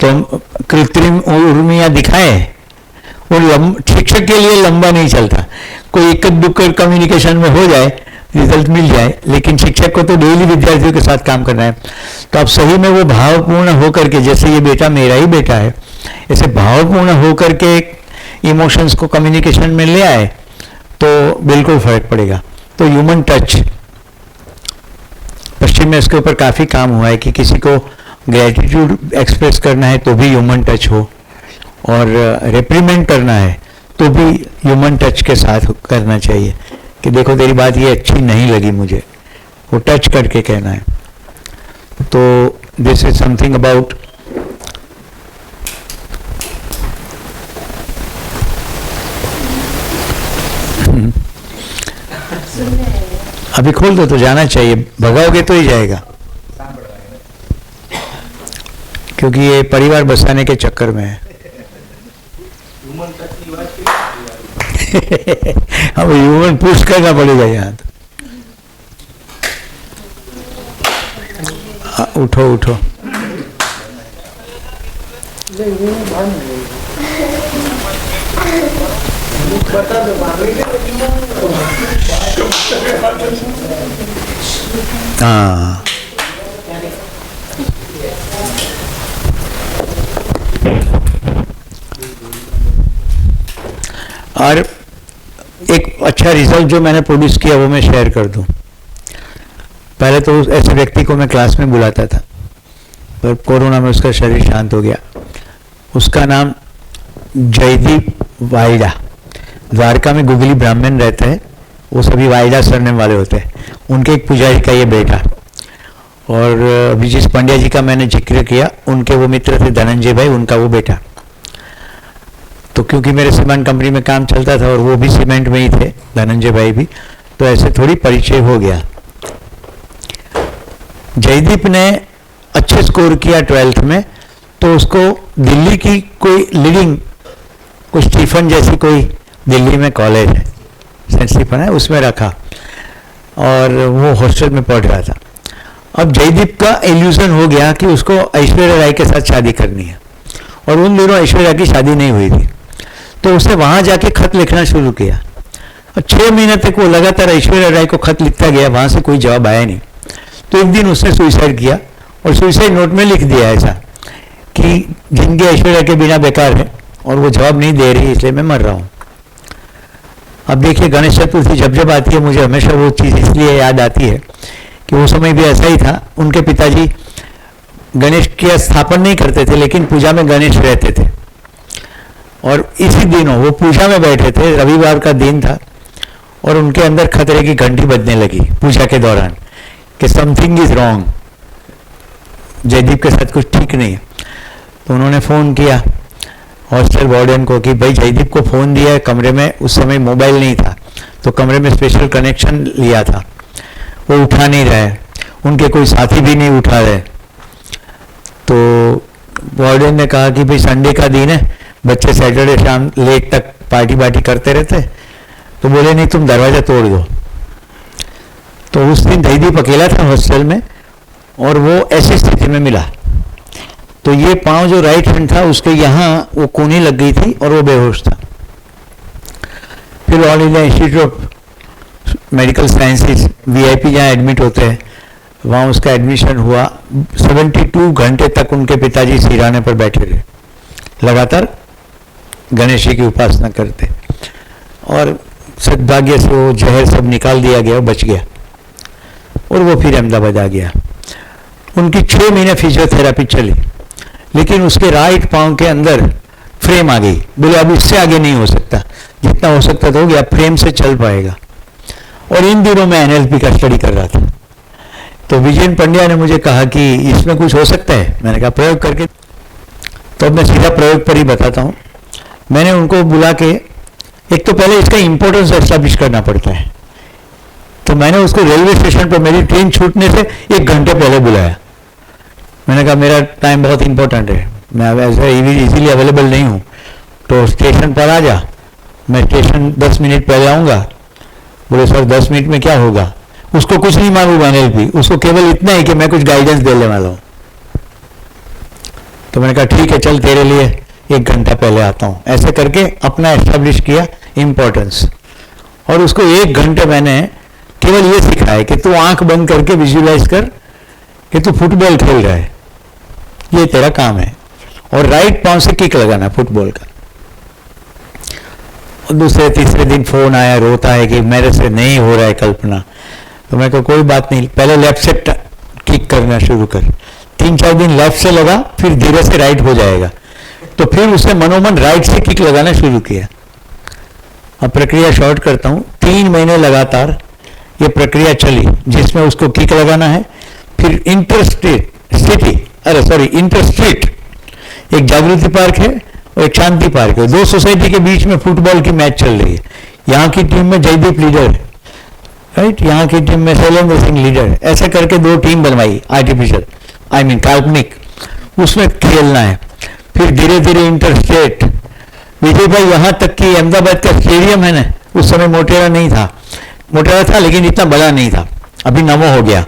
A: तो हम कृत्रिम उर्मियां दिखाए, वो शिक्षक के लिए लंबा नहीं चलता। कोई इक्कत दुक्कत कम्युनिकेशन में हो जाए, रिजल्ट मिल जाए, लेकिन शिक्षक को तो डेली विद्यार्थियों के साथ काम करना है। तो आप सही में वो भावपूर्ण होकर के, जैसे ये बेटा मेरा ही बेटा है, ऐसे भावपूर्ण होकर के इमोशंस को कम्युनिकेशन में ले आए तो बिल्कुल फर्क पड़ेगा। तो ह्यूमन टच, पश्चिम में इसके ऊपर काफ़ी काम हुआ है कि किसी को ग्रेटिट्यूड एक्सप्रेस करना है तो भी ह्यूमन टच हो, और रिप्रीमेंट करना है तो भी ह्यूमन टच के साथ करना चाहिए कि देखो तेरी बात ये अच्छी नहीं लगी मुझे, वो टच करके कहना है। तो दिस इज समथिंग अबाउट अभी खोल दो तो जाना चाहिए, भगाओगे तो ही जाएगा, क्योंकि ये परिवार बसाने के चक्कर में है। अब ह्यूमन पुश करना पड़ेगा यहाँ तो। उठो उठो। हाँ, और एक अच्छा रिजल्ट जो मैंने प्रोड्यूस किया वो मैं शेयर कर दूं। पहले तो ऐसे व्यक्ति को मैं क्लास में बुलाता था, पर कोरोना में उसका शरीर शांत हो गया। उसका नाम जयदीप वाइडा, द्वारका में गुगली ब्राह्मण रहते हैं, वो सभी वाइडा सरनेम वाले होते हैं। उनके एक पुजारी का ये बेटा, और अभी जिस पंड्या जी का मैंने जिक्र किया उनके वो मित्र थे धनंजय भाई, उनका वो बेटा। तो क्योंकि मेरे सीमेंट कंपनी में काम चलता था और वो भी सीमेंट में ही थे, धनंजय भाई भी, तो ऐसे थोड़ी परिचय हो गया। जयदीप ने अच्छे स्कोर किया 12th में, तो उसको दिल्ली की कोई लीडिंग, कोई स्टीफन जैसी कोई दिल्ली में कॉलेज है, सेंट स्टीफन है, उसमें रखा, और वो हॉस्टल में पढ़ रहा था। अब जयदीप का इल्यूजन हो गया कि उसको ऐश्वर्या राय के साथ शादी करनी है, और उन दिनों ऐश्वर्या की शादी नहीं हुई थी। तो उसने वहाँ जाके खत लिखना शुरू किया, और 6 महीने तक वो लगातार ऐश्वर्या राय को खत लिखता गया, वहाँ से कोई जवाब आया नहीं। तो एक दिन उसने सुसाइड किया, और सुसाइड नोट में लिख दिया ऐसा कि जिंदगी ऐश्वर्या के बिना बेकार है और वो जवाब नहीं दे रही, इसलिए मैं मर रहा हूँ। अब देखिए, गणेश चतुर्थी जब जब आती है मुझे हमेशा वो चीज़ इसलिए याद आती है कि वो समय भी ऐसा ही था। उनके पिताजी गणेश की स्थापना नहीं करते थे, लेकिन पूजा में गणेश रहते थे, और इसी दिनों वो पूजा में बैठे थे, रविवार का दिन था, और उनके अंदर खतरे की घंटी बजने लगी पूजा के दौरान कि समथिंग इज रॉन्ग, जयदीप के साथ कुछ ठीक नहीं है। तो उन्होंने फ़ोन किया हॉस्टल वार्डन को कि भाई जयदीप को फ़ोन दिया है कमरे में, उस समय मोबाइल नहीं था, तो कमरे में स्पेशल कनेक्शन लिया था, वो उठा नहीं रहे, उनके कोई साथी भी नहीं उठा रहे। तो वार्डन ने कहा कि भाई संडे का दिन है, बच्चे सैटरडे शाम लेट तक पार्टी करते रहते, तो बोले नहीं तुम दरवाज़ा तोड़ दो। तो उस दिन जयदीप अकेला था हॉस्टल में, और वो ऐसी स्थिति में मिला। तो ये पांव जो राइट हैंड था उसके यहाँ वो कोनी लग गई थी और वो बेहोश था। फिर all India institute of medical sciences VIP जहाँ एडमिट होते हैं, वहाँ उसका एडमिशन हुआ। 72 घंटे तक उनके पिताजी सिरहाने पर बैठे रहे, लगातार गणेश जी की उपासना करते, और सद्भाग्य से वो जहर सब निकाल दिया गया, बच गया, और वो फिर अहमदाबाद आ गया। उनकी 6 महीने फिजियोथेरापी चली, लेकिन उसके राइट पांव के अंदर फ्रेम आ गई। बोले अब इससे आगे नहीं हो सकता, जितना हो सकता था हो गया, फ्रेम से चल पाएगा। और इन दिनों मैं NLP का स्टडी कर रहा था, तो विजयन पंड्या ने मुझे कहा कि इसमें कुछ हो सकता है। मैंने कहा प्रयोग करके, तो अब मैं सीधा प्रयोग पर ही बताता हूँ। मैंने उनको बुला के, एक तो पहले इसका इंपॉर्टेंस एस्टैब्लिश करना पड़ता है, तो मैंने उसको रेलवे स्टेशन पर मेरी ट्रेन छूटने से 1 घंटे पहले बुलाया। मैंने कहा मेरा टाइम बहुत इंपॉर्टेंट है, मैं ऐसे इजीली अवेलेबल नहीं हूँ, तो स्टेशन पर आ जा, मैं स्टेशन 10 मिनट पहले आऊँगा। बोले सर 10 मिनट में क्या होगा? उसको कुछ नहीं मालूम NLP, उसको केवल इतना है कि मैं कुछ गाइडेंस देने वाला हूँ। तो मैंने कहा ठीक है चल तेरे लिए 1 घंटा पहले आता हूँ। ऐसे करके अपना एस्टेब्लिश किया इम्पोर्टेंस, और उसको 1 घंटे मैंने केवल ये सिखाया कि तू आंख बंद करके विजुअलाइज कर कि तू फुटबॉल खेल रहा है, ये तेरा काम है, और राइट पांव से किक लगाना फुटबॉल का। और दूसरे तीसरे दिन फोन आया, रोता है कि मेरे से नहीं हो रहा है कल्पना। तो मैं कहा कोई बात नहीं, पहले लेफ्ट से किक करना शुरू कर। 3-4 दिन लेफ्ट से लगा, फिर धीरे से राइट हो जाएगा। तो फिर उसने मनोमन राइट से किक लगाना शुरू किया। अब प्रक्रिया शॉर्ट करता हूँ, 3 महीने लगातार ये प्रक्रिया चली, जिसमें उसको किक लगाना है। फिर इंटरस्ट्रीट एक जागृति पार्क है और एक शांति पार्क है, 2 सोसाइटी के बीच में फुटबॉल की मैच चल रही है। यहाँ की टीम में जयदीप लीडर है, राइट, यहाँ की टीम में शैलेंद्र सिंह लीडर है। ऐसे करके 2 टीम बनवाई आर्टिफिशियल, काल्पनिक, उसमें खेलना है। फिर धीरे धीरे इंटरस्टेट, विजय भाई यहाँ तक कि अहमदाबाद का स्टेडियम है ना, उस समय मोटेरा नहीं था, मोटेरा था लेकिन इतना बड़ा नहीं था, अभी नमो हो गया।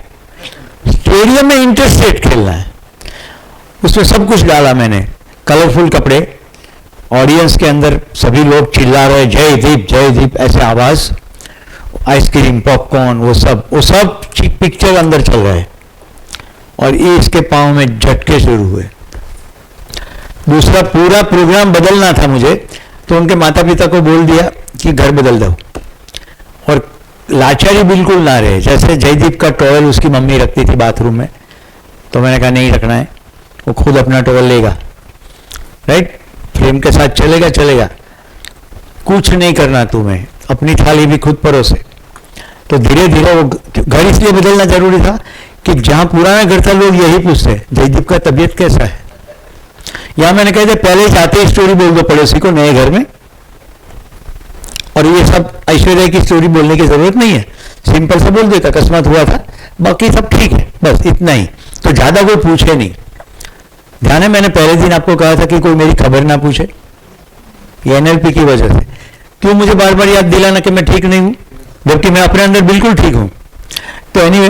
A: स्टेडियम में इंटरस्टेट खेलना है, उसमें सब कुछ डाला मैंने, कलरफुल कपड़े, ऑडियंस के अंदर सभी लोग चिल्ला रहे जय दीप ऐसे आवाज, आइसक्रीम पॉपकॉर्न वो सब पिक्चर अंदर चल रहा है और ये इसके पाँव में झटके शुरू हुए। दूसरा पूरा प्रोग्राम बदलना था मुझे, तो उनके माता पिता को बोल दिया कि घर बदल दो, और लाचारी बिल्कुल ना रहे। जैसे जयदीप का टॉवल उसकी मम्मी रखती थी बाथरूम में, तो मैंने कहा नहीं रखना है, वो खुद अपना टॉवल लेगा, राइट, फ्रेम के साथ चलेगा, कुछ नहीं करना तुम्हें, अपनी थाली भी खुद परोसे। तो धीरे धीरे वो घर इसलिए बदलना जरूरी था कि जहां पुराना घर था लोग यही पूछते जयदीप का तबीयत कैसा है। या मैंने कहा था पहले ही जाते ही स्टोरी बोल दो पड़ोसी को नए घर में, और ये सब ऐश्वर्या की स्टोरी बोलने की जरूरत नहीं है, सिंपल से बोल देता अकस्मात हुआ था, बाकी सब ठीक है, बस इतना ही, तो ज्यादा कोई पूछे नहीं। ध्यान है मैंने पहले दिन आपको कहा था कि कोई मेरी खबर ना पूछे, ये एनएलपी की वजह से। क्यों मुझे बार बार याद दिलाना कि मैं ठीक नहीं हूं, जबकि मैं अपने अंदर बिल्कुल ठीक हूं। तो एनीवे,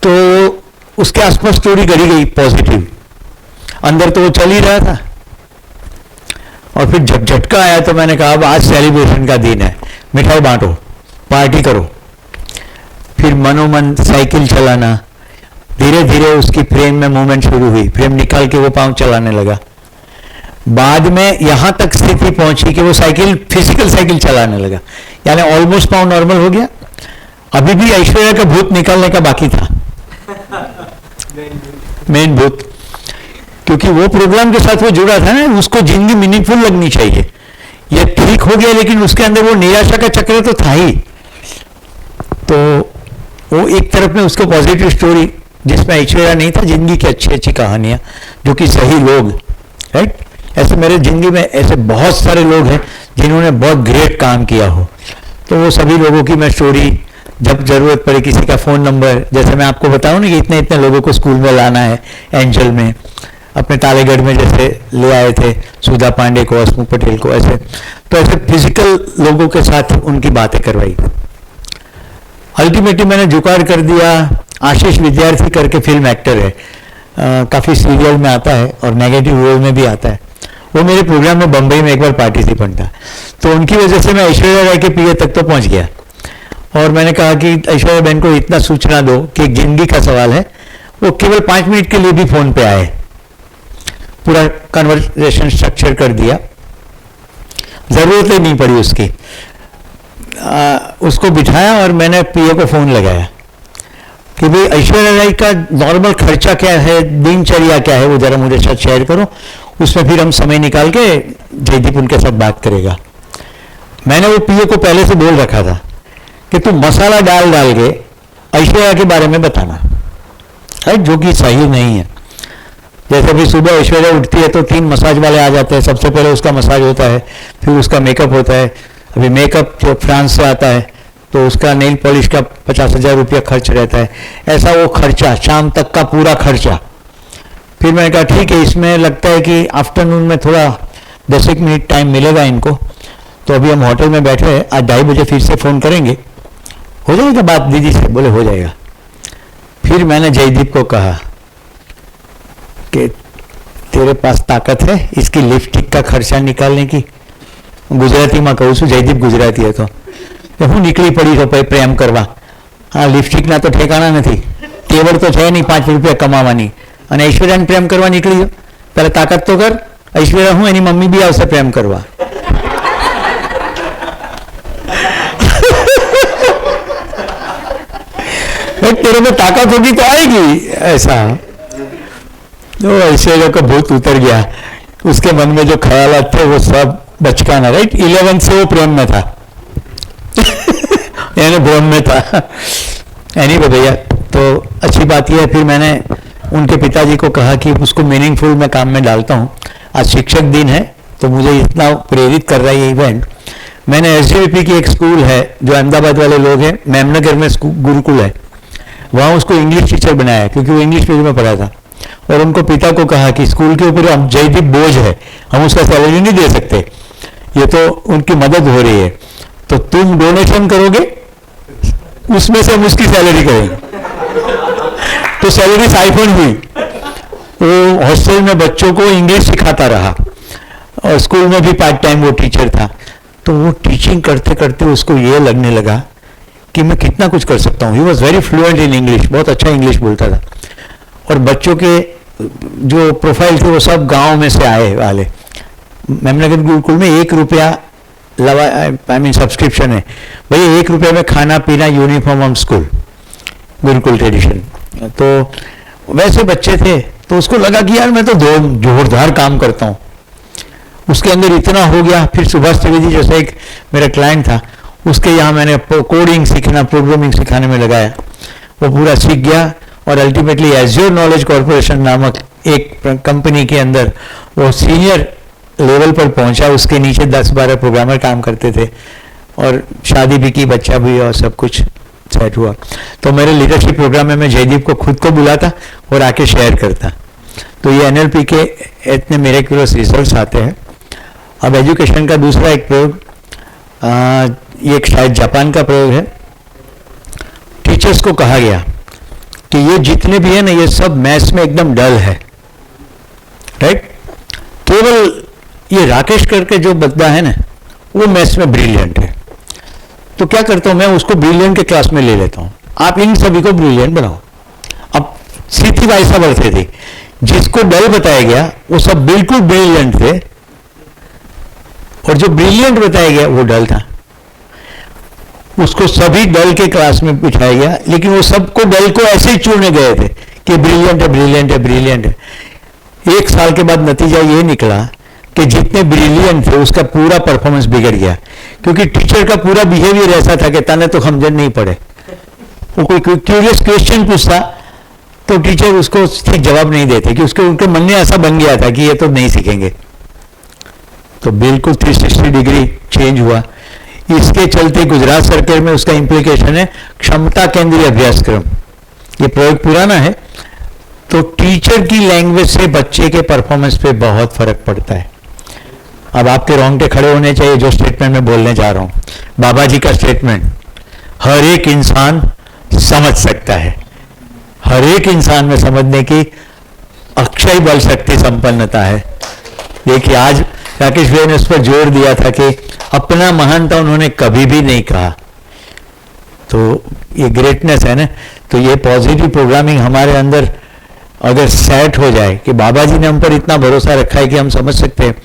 A: तो उसके आसपास स्टोरी करी गई पॉजिटिव, अंदर तो वो चल ही रहा था। और फिर जब झटका आया तो मैंने कहा अब आज सेलिब्रेशन का दिन है, मिठाई बांटो, पार्टी करो। फिर मनोमन साइकिल चलाना, धीरे धीरे उसकी फ्रेम में मूवमेंट शुरू हुई, फ्रेम निकाल के वो पांव चलाने लगा। बाद में यहां तक स्थिति पहुंची कि वो साइकिल, फिजिकल साइकिल चलाने लगा, यानी ऑलमोस्ट पांव नॉर्मल हो गया। अभी भी ऐश्वर्या का भूत निकालने का बाकी था, मेन भूत, क्योंकि वो प्रोग्राम के साथ वो जुड़ा था ना, उसको जिंदगी मीनिंगफुल लगनी चाहिए। ये ठीक हो गया, लेकिन उसके अंदर वो निराशा का चक्र तो था ही। तो वो एक तरफ में उसको पॉजिटिव स्टोरी जिसमें ऐश्वर्या नहीं था, जिंदगी की अच्छी अच्छी कहानियां, जो कि सही लोग, राइट। ऐसे मेरे जिंदगी में ऐसे बहुत सारे लोग हैं जिन्होंने बहुत ग्रेट काम किया हो, तो वो सभी लोगों की मैं स्टोरी, जब जरूरत पड़े किसी का फोन नंबर, जैसे मैं आपको बताऊं ना कि इतने इतने लोगों को स्कूल में लाना है, एंजल में, अपने तालेगढ़ में जैसे ले आए थे सुधा पांडे को, हसमुख पटेल को, ऐसे तो ऐसे फिजिकल लोगों के साथ उनकी बातें करवाई। अल्टीमेटली मैंने जुगाड़ कर दिया। आशीष विद्यार्थी करके फिल्म एक्टर है, काफ़ी सीरियल में आता है और नेगेटिव रोल में भी आता है। वो मेरे प्रोग्राम में बम्बई में एक बार पार्टिसिपेंट था, तो उनकी वजह से मैं ऐश्वर्या राय के पीए तक तो पहुंच गया। और मैंने कहा कि ऐश्वर्या बहन को इतना सूचना दो कि एक जिंदगी का सवाल है, वो केवल 5 मिनट के लिए भी फोन पे आए, पूरा कन्वर्सेशन स्ट्रक्चर कर दिया, जरूरत ही नहीं पड़ी उसकी। उसको बिठाया और मैंने पीए को फोन लगाया कि भाई ऐश्वर्या राय का नॉर्मल खर्चा क्या है, दिनचर्या क्या है, वो जरा मुझे साथ शेयर करो, उसमें फिर हम समय निकाल के जयदीप उनके साथ बात करेगा। मैंने वो पीए को पहले से बोल रखा था कि तुम मसाला डाल डाल के ऐश्वर्या के बारे में बताना, है जो कि सही नहीं है। जैसे भी सुबह ऐश्वर्या उठती है तो 3 मसाज वाले आ जाते हैं, सबसे पहले उसका मसाज होता है, फिर उसका मेकअप होता है। अभी मेकअप जो फ्रांस से आता है तो उसका नेल पॉलिश का 50,000 रुपया खर्च रहता है, ऐसा वो खर्चा, शाम तक का पूरा खर्चा। फिर मैंने कहा ठीक है, इसमें लगता है कि आफ्टरनून में थोड़ा 10 मिनट टाइम मिलेगा इनको, तो अभी हम होटल में बैठे हैं, आज 2:30 बजे फिर से फ़ोन करेंगे, हो जाएगा बात दीदी से? बोले हो जाएगा। फिर मैंने जयदीप को कहा कि तेरे पास ताकत है इसकी लिपस्टिक का खर्चा निकालने की? गुजराती में कहूँ છું, जयदीप गुजराती है, तो હું નીકળી પડી તો પ્રેમ કરવા, હા લિપસ્ટિકના તો ઠેકાણા નથી, તેવડ તો છે નહીં 5 રૂપિયા કમાવાની, અને ઐશ્વર્યાને પ્રેમ કરવા નીકળી ગયો, ત્યારે તાકાત તો કર, ઐશ્વર્યા હું એની મમ્મી બી આવશે પ્રેમ કરવા। तेरे में ताकत होगी तो आएगी, ऐसा। तो ऐश्वर्या का भूत उतर गया, उसके मन में जो ख्यालात थे वो सब बचकाना, राइट। 11 से वो प्रेम में था, यानी भ्रम में था। एनीवे भैया, तो अच्छी बात यह है, फिर मैंने उनके पिताजी को कहा कि उसको मीनिंगफुल मैं काम में डालता हूँ। आज शिक्षक दिन है तो मुझे इतना प्रेरित कर रहा है ये इवेंट। मैंने एसजीवीपी की एक स्कूल है जो अहमदाबाद वाले लोग हैं, मेमनगर में गुरुकुल है, वहाँ उसको इंग्लिश टीचर बनाया है क्योंकि वो इंग्लिश मीडियम में पढ़ा था। और उनको पिता को कहा कि स्कूल के ऊपर हम जयदीप बोझ है, हम उसका सैलरी नहीं दे सकते, ये तो उनकी मदद हो रही है, तो तुम डोनेशन करोगे, उसमें से हम उसकी सैलरी करेंगे। तो सैलरी साइफन हुई वो हॉस्टल में बच्चों को इंग्लिश सिखाता रहा और स्कूल में भी पार्ट टाइम वो टीचर था। तो वो टीचिंग करते करते उसको ये लगने लगा कि मैं कितना कुछ कर सकता हूँ। He was very fluent in English, बहुत अच्छा इंग्लिश बोलता था। और बच्चों के जो प्रोफाइल थे वो सब गांव में से आए वाले। मेमनगर गुरुकुल में 1 रुपया सब्सक्रिप्शन है भाई, 1 रुपये में खाना पीना, यूनिफॉर्म हम स्कूल, गुरुकुल ट्रेडिशन। तो वैसे बच्चे थे, तो उसको लगा कि यार मैं तो जोरदार काम करता हूँ। उसके अंदर इतना हो गया। फिर सुभाष त्रिवेदी जैसा एक मेरा क्लाइंट था, उसके यहाँ मैंने कोडिंग सीखना, प्रोग्रामिंग सिखाने में लगाया। वो पूरा सीख गया और अल्टीमेटली एज्योर नॉलेज कॉर्पोरेशन नामक एक कंपनी के अंदर वो सीनियर लेवल पर पहुंचा। उसके नीचे 10-12 प्रोग्रामर काम करते थे और शादी भी की, बच्चा भी और सब कुछ सेट हुआ। तो मेरे लीडरशिप प्रोग्राम में मैं जयदीप को खुद को बुलाता और आके शेयर करता। तो ये NLP के इतने मिरेक्युलस रिजल्ट्स आते हैं। अब एजुकेशन का दूसरा एक प्रयोग, ये एक शायद जापान का प्रयोग है। टीचर्स को कहा गया कि ये जितने भी है ना, ये सब मैथ्स में एकदम डल है, राइट। केवल ये राकेश करके जो बंदा है ना, वो मैथ्स में ब्रिलियंट है। तो क्या करता हूं मैं, उसको ब्रिलियंट के क्लास में ले लेता हूं। आप इन सभी को ब्रिलियंट बनाओ। अब सीधी वैसा बढ़ते थे, जिसको डल बताया गया वो सब बिल्कुल ब्रिलियंट थे और जो ब्रिलियंट बताया गया वो डल था। उसको सभी डल के क्लास में बिठाया गया, लेकिन वो सबको डल को ऐसे ही चुनने गए थे कि ब्रिलियंट है, ब्रिलियंट है, ब्रिलियंट है। 1 साल के बाद नतीजा ये निकला कि जितने ब्रिलियंट थे उसका पूरा परफॉर्मेंस बिगड़ गया, क्योंकि टीचर का पूरा बिहेवियर ऐसा था कि तने तो समझ नहीं पड़े। वो कोई क्यूरियस क्वेश्चन पूछता तो टीचर उसको ठीक जवाब नहीं देते, कि उसके उनके मन में ऐसा बन गया था कि ये तो नहीं सीखेंगे। तो बिल्कुल 360 डिग्री चेंज हुआ। इसके चलते गुजरात सर्कल में उसका इंप्लीकेशन है क्षमता केंद्रीय अभ्यासक्रम। ये प्रयोग पुराना है। तो टीचर की लैंग्वेज से बच्चे के परफॉर्मेंस पे बहुत फर्क पड़ता है। अब आपके रोंगटे खड़े होने चाहिए जो स्टेटमेंट में बोलने जा रहा हूं। बाबा जी का स्टेटमेंट हर एक इंसान समझ सकता है। हर एक इंसान में समझने की अक्षय बल शक्ति संपन्नता है। देखिए, आज राकेश भाई ने उस पर जोर दिया था कि अपना महानता उन्होंने कभी भी नहीं कहा। तो ये ग्रेटनेस है ना। तो ये पॉजिटिव प्रोग्रामिंग हमारे अंदर अगर सेट हो जाए कि बाबा जी ने हम पर इतना भरोसा रखा है कि हम समझ सकते हैं,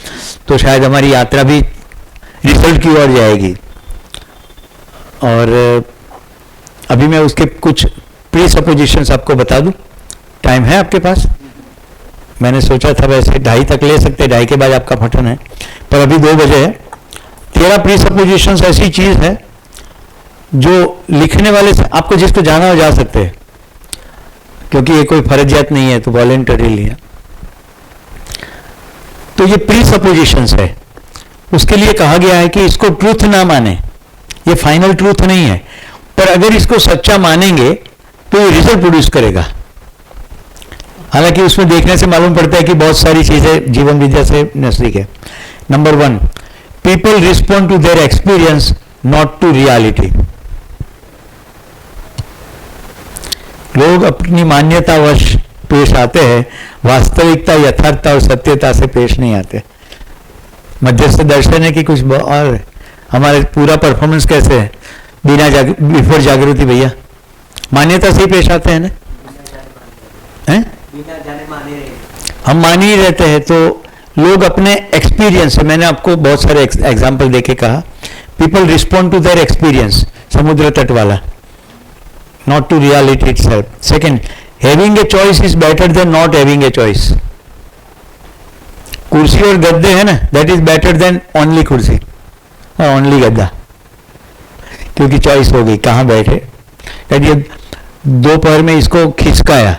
A: तो शायद हमारी यात्रा भी रिजल्ट की ओर जाएगी। और अभी मैं उसके कुछ प्री सपोजिशंस आपको बता दूं। टाइम है आपके पास? मैंने सोचा था वैसे 2:30 तक ले सकते, 2:30 के बाद आपका फटन है, पर अभी 2 बजे है। 13 प्री सपोजिशंस ऐसी चीज है जो लिखने वाले से आपको जिसको जाना हो जा सकते हैं, क्योंकि ये कोई फर्जियत नहीं है, तो वॉलेंटरीली है। तो ये प्री सपोजिशंस है। उसके लिए कहा गया है कि इसको ट्रूथ ना माने, ये फाइनल ट्रूथ नहीं है, पर अगर इसको सच्चा मानेंगे तो ये रिजल्ट प्रोड्यूस करेगा। हालांकि उसमें देखने से मालूम पड़ता है कि बहुत सारी चीजें जीवन विद्या से नजदीक है। Number 1, people respond to their experience not to reality. लोग अपनी मान्यतावश पेश आते हैं, वास्तविकता, यथार्थता और सत्यता से पेश नहीं आते। मध्यस्थ दर्शन है कि कुछ और है। हमारे पूरा परफॉर्मेंस कैसे है? बिना बिफोर जागृति भैया, मान्यता से ही पेश आते हैं ना, हैं? हम मान ही रहते हैं। तो लोग अपने एक्सपीरियंस से, मैंने आपको बहुत सारे एग्जाम्पल देके कहा, people respond to their experience, समुद्र तट वाला, not to reality itself. Second, having a choice is better than not having a choice. कुर्सी और गद्दे है ना, that is better than only कुर्सी और ओनली गद्दा, क्योंकि चॉइस हो गई कहाँ बैठे। कहिए दोपहर में इसको खिसकाया,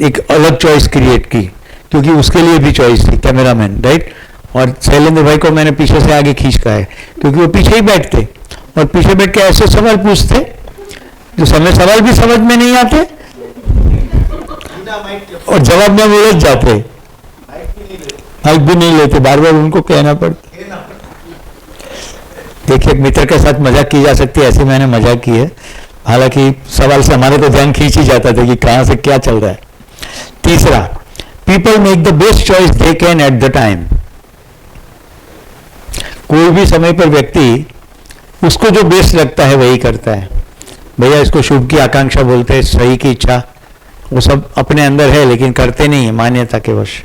A: एक अलग चॉइस क्रिएट की, क्योंकि उसके लिए भी चॉइस थी, कैमरामैन, राइट। और शैलेंद्र भाई को मैंने पीछे से आगे खींचका है, क्योंकि वो पीछे ही बैठते और पीछे बैठ के ऐसे सवाल पूछते जो समय सवाल भी समझ में नहीं आते और जवाब में उलझ जाते, हेल्प भी नहीं लेते, बार बार उनको कहना पड़ता। देखिए, एक मित्र के साथ मजाक की जा सकती है, ऐसे मैंने मजाक की है। हालांकि सवाल से हमारे तो ध्यान खींच ही जाता था कि कहां से क्या चल रहा है। तीसरा, people make the best choice they can at the time. कोई भी समय पर व्यक्ति उसको जो बेस्ट लगता है वही करता है। भैया इसको शुभ की आकांक्षा बोलते हैं, सही की इच्छा, वो सब अपने अंदर है लेकिन करते नहीं है मान्यता के वश।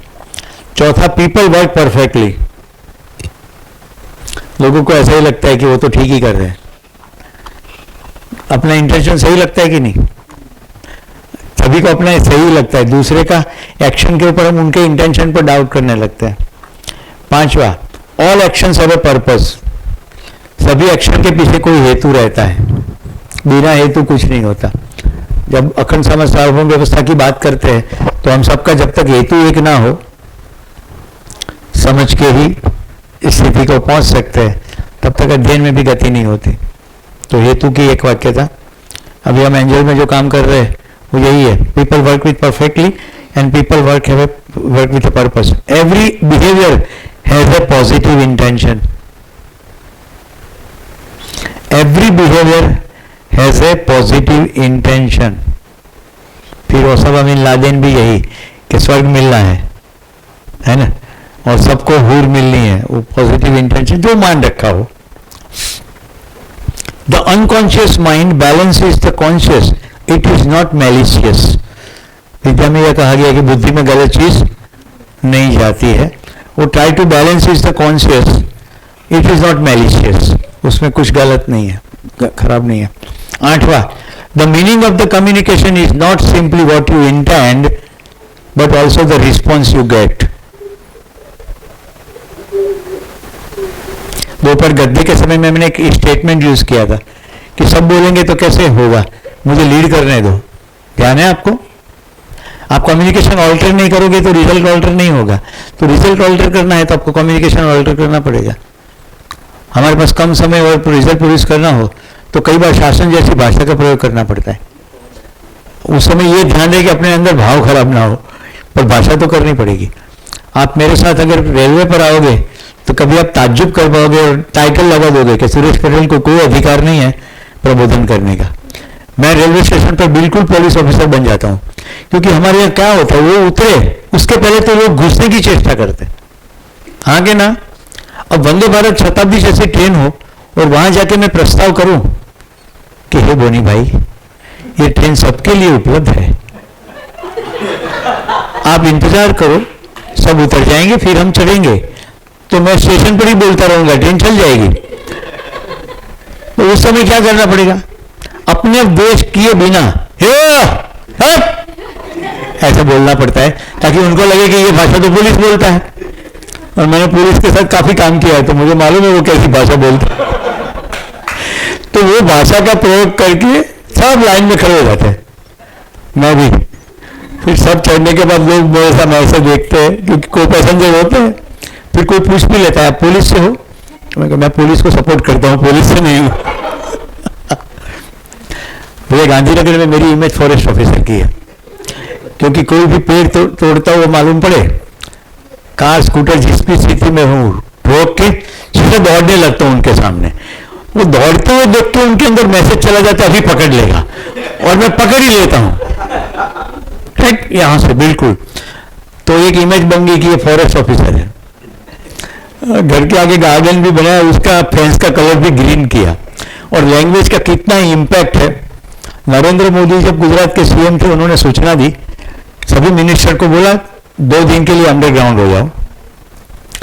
A: चौथा, पीपल वर्क परफेक्टली। लोगों को ऐसा ही लगता है कि वो तो ठीक ही कर रहे हैं। अपना इंटेंशन सही लगता है कि नहीं? सभी को अपना सही लगता है, दूसरे का एक्शन के ऊपर हम उनके इंटेंशन पर डाउट करने लगते हैं। पांचवा, all actions have a purpose. सभी एक्शन के पीछे कोई हेतु रहता है, बिना हेतु कुछ नहीं होता। जब अखंड समाज सार्वभौम व्यवस्था की बात करते हैं तो हम सबका जब तक हेतु एक ना हो समझ के ही इस स्थिति को पहुंच सकते हैं, तब तक अध्ययन में भी गति नहीं होती। तो हेतु की एक वाक्य था। अभी हम एंजल में जो काम कर रहे हैं वो यही है, people work with perfectly and people work with a purpose. Every behaviour has a positive intention. Every behaviour has a positive intention. फिर ओसामा बिन लादेन भी यही कि स्वर्ग मिलना है ना, और सबको हूर मिलनी है, वो पॉजिटिव इंटेंशन जो मान रखा हो। The unconscious mind balances the conscious, it is not malicious. विद्या में यह कहा गया कि बुद्धि में गलत चीज नहीं जाती है, वो try to balance is the conscious, it is not malicious. उसमें कुछ गलत नहीं है, खराब नहीं है। आठवां, the meaning of the communication is not simply what you intend but also the response you get. दोपहर गद्दे के समय में मैंने एक स्टेटमेंट यूज किया था कि सब बोलेंगे तो कैसे होगा, मुझे लीड करने दो। ध्यान है आपको? आप कम्युनिकेशन ऑल्टर नहीं करोगे तो रिजल्ट ऑल्टर नहीं होगा। तो रिजल्ट ऑल्टर करना है तो आपको कम्युनिकेशन ऑल्टर करना पड़ेगा। हमारे पास कम समय और रिजल्ट प्रोड्यूस करना हो तो कई बार शासन जैसी भाषा का प्रयोग करना पड़ता है। उस समय ये ध्यान रहे कि अपने अंदर भाव खराब ना हो, पर भाषा तो करनी पड़ेगी। आप मेरे साथ अगर रेलवे पर आओगे तो कभी आप ताज्जुब कर पाओगे और टाइटल लगा दोगे कि सुरेश पटेल को कोई अधिकार नहीं है प्रबोधन करने का। मैं रेलवे स्टेशन पर बिल्कुल पुलिस ऑफिसर बन जाता हूं, क्योंकि हमारे यहाँ क्या होता है, वो उतरे उसके पहले तो लोग घुसने की चेष्टा करते। हाँ कि ना? अब वंदे भारत शताब्दी जैसी ट्रेन हो और वहां जाके मैं प्रस्ताव करूं कि हे बोनी भाई, ये ट्रेन सबके लिए उपलब्ध है, आप इंतजार करो, सब उतर जाएंगे फिर हम चढ़ेंगे। तो मैं स्टेशन पर ही बोलता रहूंगा, ट्रेन चल जाएगी। तो उस समय क्या करना पड़ेगा? अपने देश किए बिना ऐसा बोलना पड़ता है ताकि उनको लगे कि ये भाषा तो पुलिस बोलता है। और मैंने पुलिस के साथ काफी काम किया है तो मुझे मालूम है वो कैसी भाषा बोलता है। तो वो भाषा का प्रयोग करके सब लाइन में खड़े हो जाते हैं, मैं भी। फिर सब चढ़ने के बाद लोग मेरे साथ ऐसे देखते हैं, क्योंकि कोई पैसेंजर होते हैं। फिर कोई पूछ भी लेता है आप पुलिस से हो? तो मैं पुलिस को सपोर्ट करता हूँ, पुलिस से नहीं हूँ। मुझे गांधीनगर में मेरी इमेज फॉरेस्ट ऑफिसर की है, क्योंकि कोई भी पेड़ तोड़ता हुआ मालूम पड़े, कार स्कूटर जिस भी स्थिति में हूँ रोक के सीधे दौड़ने लगता हूँ उनके सामने। वो दौड़ते हुए देख के उनके अंदर मैसेज चला जाता है अभी पकड़ लेगा, और मैं पकड़ ही लेता हूँ ठीक यहां से बिल्कुल। तो एक इमेज बन गई कि ये फॉरेस्ट ऑफिसर है। घर के आगे गार्डन भी बनाया, उसका फेंस का कलर भी ग्रीन किया। और लैंग्वेज का कितना इम्पैक्ट है। नरेंद्र मोदी जब गुजरात के सीएम थे उन्होंने सूचना दी, सभी मिनिस्टर को बोला 2 दिन के लिए अंडरग्राउंड हो जाओ।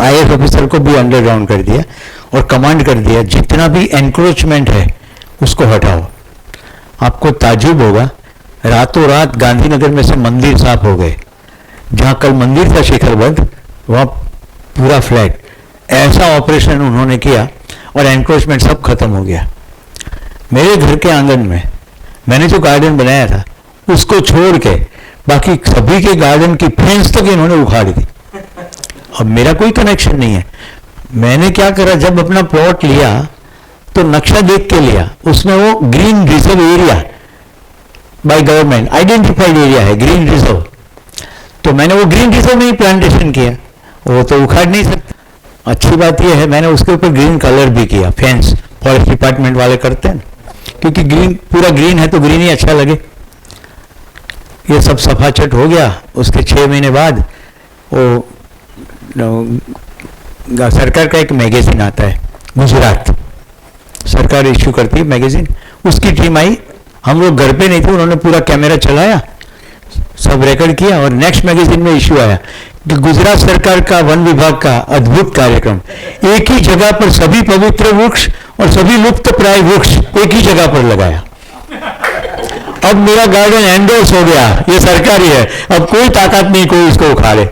A: आईएएस ऑफिसर को भी अंडरग्राउंड कर दिया और कमांड कर दिया जितना भी एनक्रोचमेंट है उसको हटाओ। आपको ताजुब होगा, रातों रात गांधीनगर में से मंदिर साफ हो गए। जहां कल मंदिर था शिखरबद्ध वहां पूरा फ्लैट। ऐसा ऑपरेशन उन्होंने किया और एनक्रोचमेंट सब खत्म हो गया। मेरे घर के आंगन में मैंने जो गार्डन बनाया था उसको छोड़ के बाकी सभी के गार्डन की फेंस तक इन्होंने उखाड़ दी। अब मेरा कोई कनेक्शन नहीं है। मैंने क्या करा, जब अपना प्लॉट लिया तो नक्शा देख के लिया, उसमें वो green reserve area by government identified area है, ग्रीन रिजर्व। तो मैंने वो ग्रीन रिजर्व में ही प्लांटेशन किया, वो तो उखाड़ नहीं सकता। अच्छी बात यह है मैंने उसके ऊपर ग्रीन कलर भी किया, फेंस फॉरेस्ट डिपार्टमेंट वाले करते हैं, क्योंकि ग्रीन पूरा ग्रीन है तो ग्रीन ही अच्छा लगे। ये सब सफाचट हो गया। उसके 6 महीने बाद सरकार का एक मैगजीन आता है, गुजरात सरकार इश्यू करती है मैगजीन, उसकी टीम आई, हम लोग घर पे नहीं थे, उन्होंने पूरा कैमरा चलाया, सब रिकॉर्ड किया और नेक्स्ट मैगजीन में इश्यू आया कि गुजरात सरकार का वन विभाग का अद्भुत कार्यक्रम, एक ही जगह पर सभी पवित्र वृक्ष और सभी लुप्त प्राय वृक्ष एक ही जगह पर लगाया। अब मेरा गार्डन एंडोर्स हो गया, ये सरकारी है, अब कोई ताकत नहीं कोई इसको उखाड़े।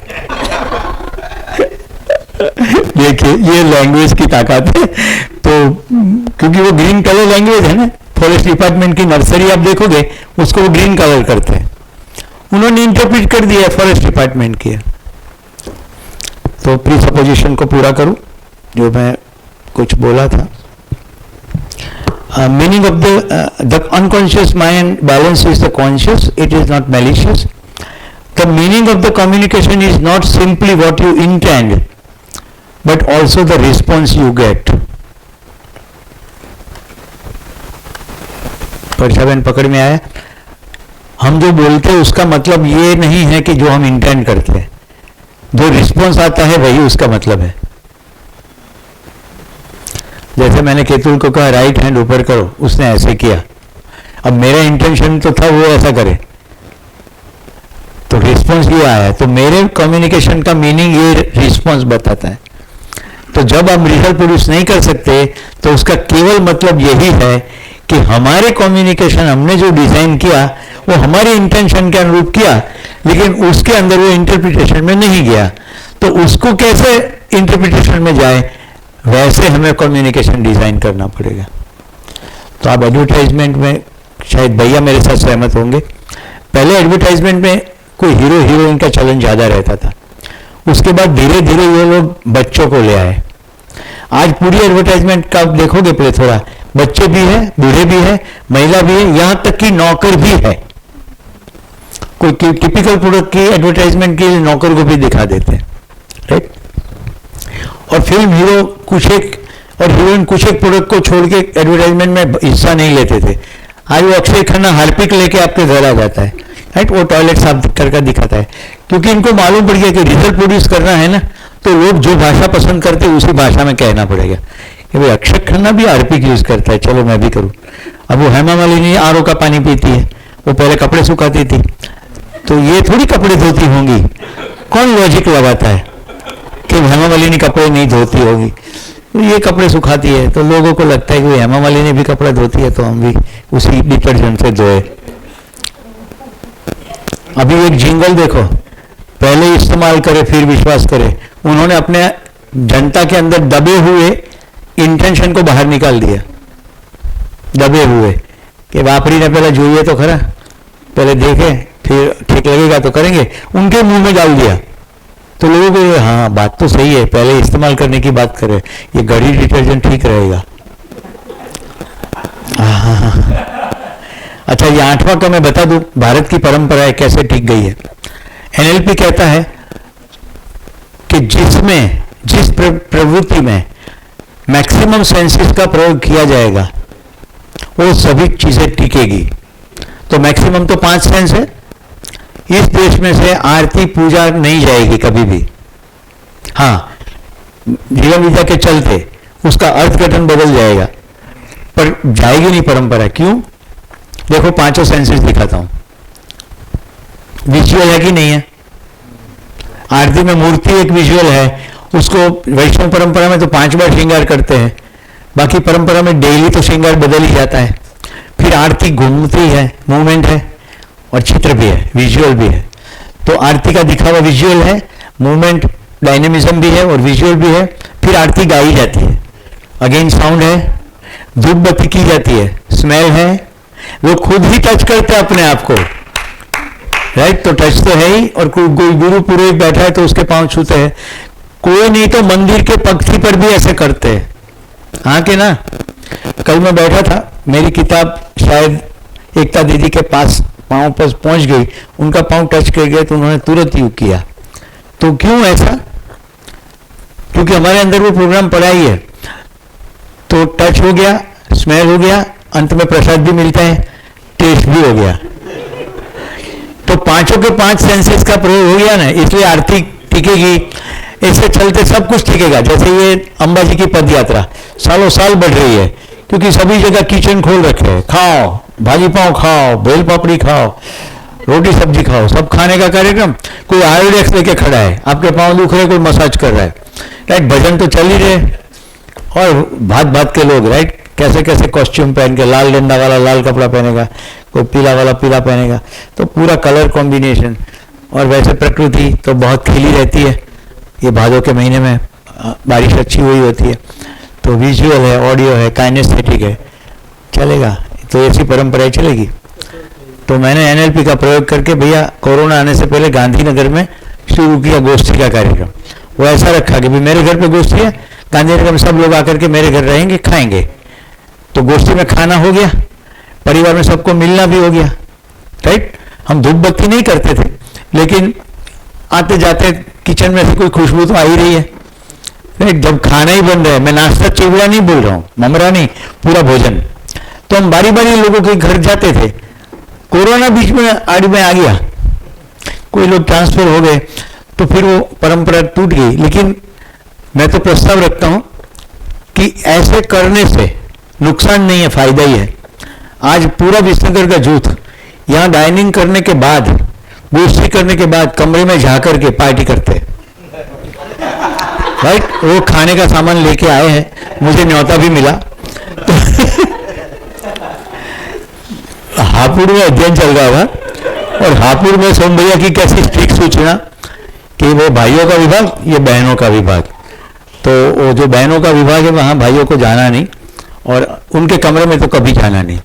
A: देखिए ये लैंग्वेज की ताकत है। तो क्योंकि वो ग्रीन कलर लैंग्वेज है ना, फॉरेस्ट डिपार्टमेंट की नर्सरी आप देखोगे उसको वो ग्रीन कलर करते हैं, उन्होंने इंटरप्रेट कर दिया फॉरेस्ट डिपार्टमेंट की। तो प्री सपोजिशन को पूरा करूं जो मैं कुछ बोला था। Meaning of the unconscious mind balances the conscious, it is not malicious. The meaning of the communication is not simply what you intend, but also the response you get. परछावन पकड़ में आया। हम जो बोलते हैं उसका मतलब ये नहीं है कि जो हम इंटेंड करते हैं, जो रिस्पॉन्स आता है वही उसका मतलब है। जैसे मैंने केतुल को कहा राइट हैंड ऊपर करो, उसने ऐसे किया, अब मेरा इंटेंशन तो था वो ऐसा करे, तो रिस्पॉन्स ये आया, तो मेरे कम्युनिकेशन का मीनिंग ये रिस्पॉन्स बताता है। तो जब हम रिजल्ट प्रोड्यूस नहीं कर सकते तो उसका केवल मतलब यही है कि हमारे कम्युनिकेशन हमने जो डिजाइन किया वो हमारे इंटेंशन के अनुरूप किया, लेकिन उसके अंदर वो इंटरप्रिटेशन में नहीं गया, तो उसको कैसे इंटरप्रिटेशन में जाए वैसे हमें कम्युनिकेशन डिजाइन करना पड़ेगा। तो आप एडवर्टाइजमेंट में शायद भैया मेरे साथ सहमत होंगे, पहले एडवर्टाइजमेंट में कोई हीरो हीरोइन का चलन ज्यादा रहता था, उसके बाद धीरे धीरे ये लोग बच्चों को ले आए। आज पूरी एडवर्टाइजमेंट का आप देखोगे पहले थोड़ा, बच्चे भी है, बूढ़े भी है, महिला भी है, यहां तक कि नौकर भी है। कोई टिपिकल प्रोडक्ट की एडवर्टाइजमेंट के लिए नौकर को भी दिखा देते हैं, राइट। और फिल्म हीरो कुछ एक और हीरोइन कुछ एक प्रोडक्ट को छोड़ के एडवर्टाइजमेंट में हिस्सा नहीं लेते थे। आज वो अक्षय खन्ना हार्पिक लेके आपके घर आ जाता है, राइट, वो टॉयलेट साफ करके दिखाता है, क्योंकि इनको मालूम पड़ गया कि रिजल्ट प्रोड्यूस करना है ना, तो लोग जो भाषा पसंद करते हैं उसी भाषा में कहना पड़ेगा कि भाई अक्षय खन्ना भी हार्पिक यूज करता है, चलो मैं भी करूं। अब वो हेमा मालिनी आरओ का पानी पीती है, वो पहले कपड़े सुखाती थी, तो ये थोड़ी कपड़े धोती होंगी। कौन लॉजिक लगाता है कि हेमा मालिनी कपड़े नहीं धोती होगी, तो ये कपड़े सुखाती है, तो लोगों को लगता है कि हेमा मालिनी भी कपड़ा धोती है तो हम भी उसी डिटर्जेंट से धोए। अभी एक जिंगल देखो, पहले इस्तेमाल करे फिर विश्वास करे, उन्होंने अपने जनता के अंदर दबे हुए इंटेंशन को बाहर निकाल दिया, दबे हुए कि वापरी ने पहले जोइए तो खरा, पहले देखे फिर ठीक लगेगा तो करेंगे, उनके मुंह में डाल दिया। तो लोगों को हाँ बात तो सही है, पहले इस्तेमाल करने की बात करें, ये घड़ी डिटर्जेंट ठीक रहेगा। अच्छा, ये 8वां का मैं बता दूं, भारत की परंपरा कैसे टिक गई है। एनएलपी कहता है कि जिस प्रवृत्ति में मैक्सिमम सेंसेस का प्रयोग किया जाएगा वो सभी चीजें टिकेगी। तो मैक्सिमम तो 5 सेंस है, इस देश में से आरती पूजा नहीं जाएगी कभी भी। हाँ, जीवन विद्या के चलते उसका अर्थघटन बदल जाएगा, पर जाएगी नहीं परंपरा। क्यों? देखो 5 सेंसेस दिखाता हूं, विजुअल है कि नहीं है। आरती में मूर्ति एक विजुअल है, उसको वैष्णव परंपरा में तो 5 बार श्रृंगार करते हैं, बाकी परंपरा में डेली तो श्रृंगार बदल ही जाता है। फिर आरती घूमती है, मूवमेंट है, और चित्र भी है, विजुअल भी है। तो आरती का दिखावा विजुअल है, मूवमेंट डायनेमिज्म भी है और विजुअल भी है। फिर आरती गाई जाती है, अगेन साउंड है, धूप बत्ती की जाती है, स्मेल है, वो खुद ही टच करते हैं अपने आप को, राइट। तो टच तो है ही, और कोई गुरु पुरोहित बैठा है तो उसके पांव छूते हैं, कोई नहीं तो मंदिर के पगथी पर भी ऐसे करते हैं। हाँ कि ना। कल मैं बैठा था, मेरी किताब शायद एकता दीदी के पास पांव पर पहुंच गई, उनका पांव टच कर गया तो उन्होंने तुरंत यूं किया। तो क्यों ऐसा? क्योंकि हमारे अंदर वो प्रोग्राम पड़ा ही है। तो टच हो गया, स्मेल हो गया, अंत में प्रसाद भी मिलता है, टेस्ट भी हो गया। तो 5 के 5 सेंसेस का प्रयोग हो गया ना, इसलिए आरती टिकेगी, ऐसे चलते सब कुछ टिकेगा। जैसे ये अंबाजी की पद यात्रा सालों साल बढ़ रही है, क्योंकि सभी जगह किचन खोल रखे हैं, खाओ भाजी पाव खाओ, बेल पापड़ी खाओ, रोटी सब्जी खाओ, सब खाने का कार्यक्रम। कोई आयोडेक्स लेके खड़ा है, आपके पाँव दुख रहे, कोई मसाज कर रहा है, राइट। भजन तो चल ही रहे, और भात भात के लोग, राइट, कैसे कैसे कॉस्ट्यूम पहन के, लाल डंडा वाला लाल कपड़ा पहनेगा, कोई पीला वाला पीला पहनेगा, तो पूरा कलर कॉम्बिनेशन। और वैसे प्रकृति तो बहुत खिली रहती है, ये भादों के महीने में बारिश अच्छी हुई होती है, तो विजुअल है, ऑडियो है, काइनेस्थेटिक है, चलेगा। तो ऐसी परंपराएं चलेगी। तो मैंने एनएलपी का प्रयोग करके भैया कोरोना आने से पहले गांधीनगर में शुरू किया गोष्ठी का कार्यक्रम। वो ऐसा रखा कि भाई मेरे घर पे गोष्ठी है, गांधीनगर में सब लोग आकर के मेरे घर रहेंगे, खाएंगे। तो गोष्ठी में खाना हो गया, परिवार में सबको मिलना भी हो गया, राइट। हम धूप बत्ती नहीं करते थे, लेकिन आते जाते किचन में से कोई खुशबू तो आ ही रही है, राइट। जब खाना ही बन रहा है, मैं नाश्ता चिवड़ा नहीं बोल रहा हूँ, ममरा नहीं, पूरा भोजन। तो हम बारी बारी लोगों के घर जाते थे। कोरोना बीच में आड़ में आ गया, कोई लोग ट्रांसफर हो गए, तो फिर वो परंपरा टूट गई। लेकिन मैं तो प्रस्ताव रखता हूं कि ऐसे करने से नुकसान नहीं है, फायदा ही है। आज पूरा विसनगर का जूथ यहां डाइनिंग करने के बाद, गोष्ठी करने के बाद कमरे में जा करके पार्टी करते हैं, राइट। वो खाने का सामान लेके आए हैं, मुझे न्योता भी मिला। हापुड़ में अध्ययन चल रहा था, और हापुड़ में सोम भैया की कैसी स्ट्रिक्ट सूचना कि वो भाइयों का विभाग, ये बहनों का विभाग। तो वो जो बहनों का विभाग है वहाँ भाइयों को जाना नहीं, और उनके कमरे में तो कभी जाना नहीं।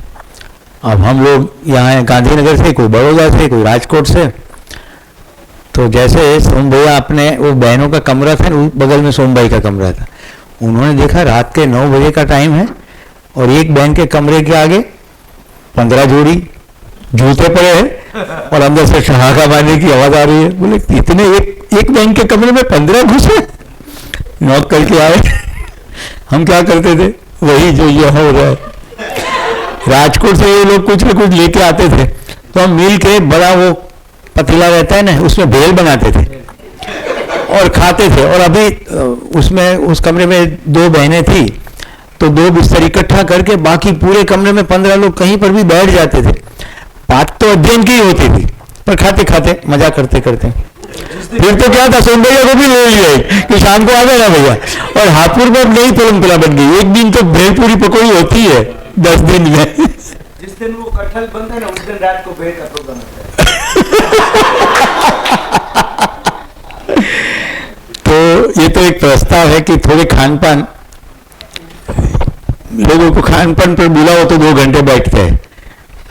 A: अब हम लोग यहाँ गांधीनगर से, कोई बड़ौदा से, कोई राजकोट से, तो जैसे सोम भैया अपने वो बहनों का कमरा था, बगल में सोम भाई का कमरा था, उन्होंने देखा रात के 9 बजे का टाइम है, और एक बहन के कमरे के आगे 15 जोड़ी जूते पड़े हैं, और अंदर से ठहाका मारने की आवाज आ रही है। बोले इतने एक बहन के कमरे में 15 घुसे, नॉक करके आए। हम क्या करते थे, वही जो ये हो रहा है। राजकोट से ये लोग कुछ न कुछ लेके आते थे, तो हम मिल के बड़ा वो पतीला रहता है ना, उसमें भेल बनाते थे और खाते थे। और अभी उसमें उस कमरे में 2 बहनें थी, तो 2 बिस्तर इकट्ठा करके बाकी पूरे कमरे में 15 लोग कहीं पर भी बैठ जाते थे। बात तो अध्ययन की होती थी, पर खाते खाते मजा करते करते फिर तो क्या था, सोम भैया को भी ले लिया कि शाम को आ जाना भैया। और हापुड़ में नई परंपरा बन गई, एक दिन तो भेलपूरी पकौड़ी होती है 10 दिन में।
C: जिस दिन वो कटहल बनता है ना, उस दिन रात को भेल का प्रोग्राम होता है।
A: तो ये तो एक प्रस्ताव है कि थोड़े खान पान, लोगों को खान पान पर बुलाओ तो 2 घंटे बैठते हैं।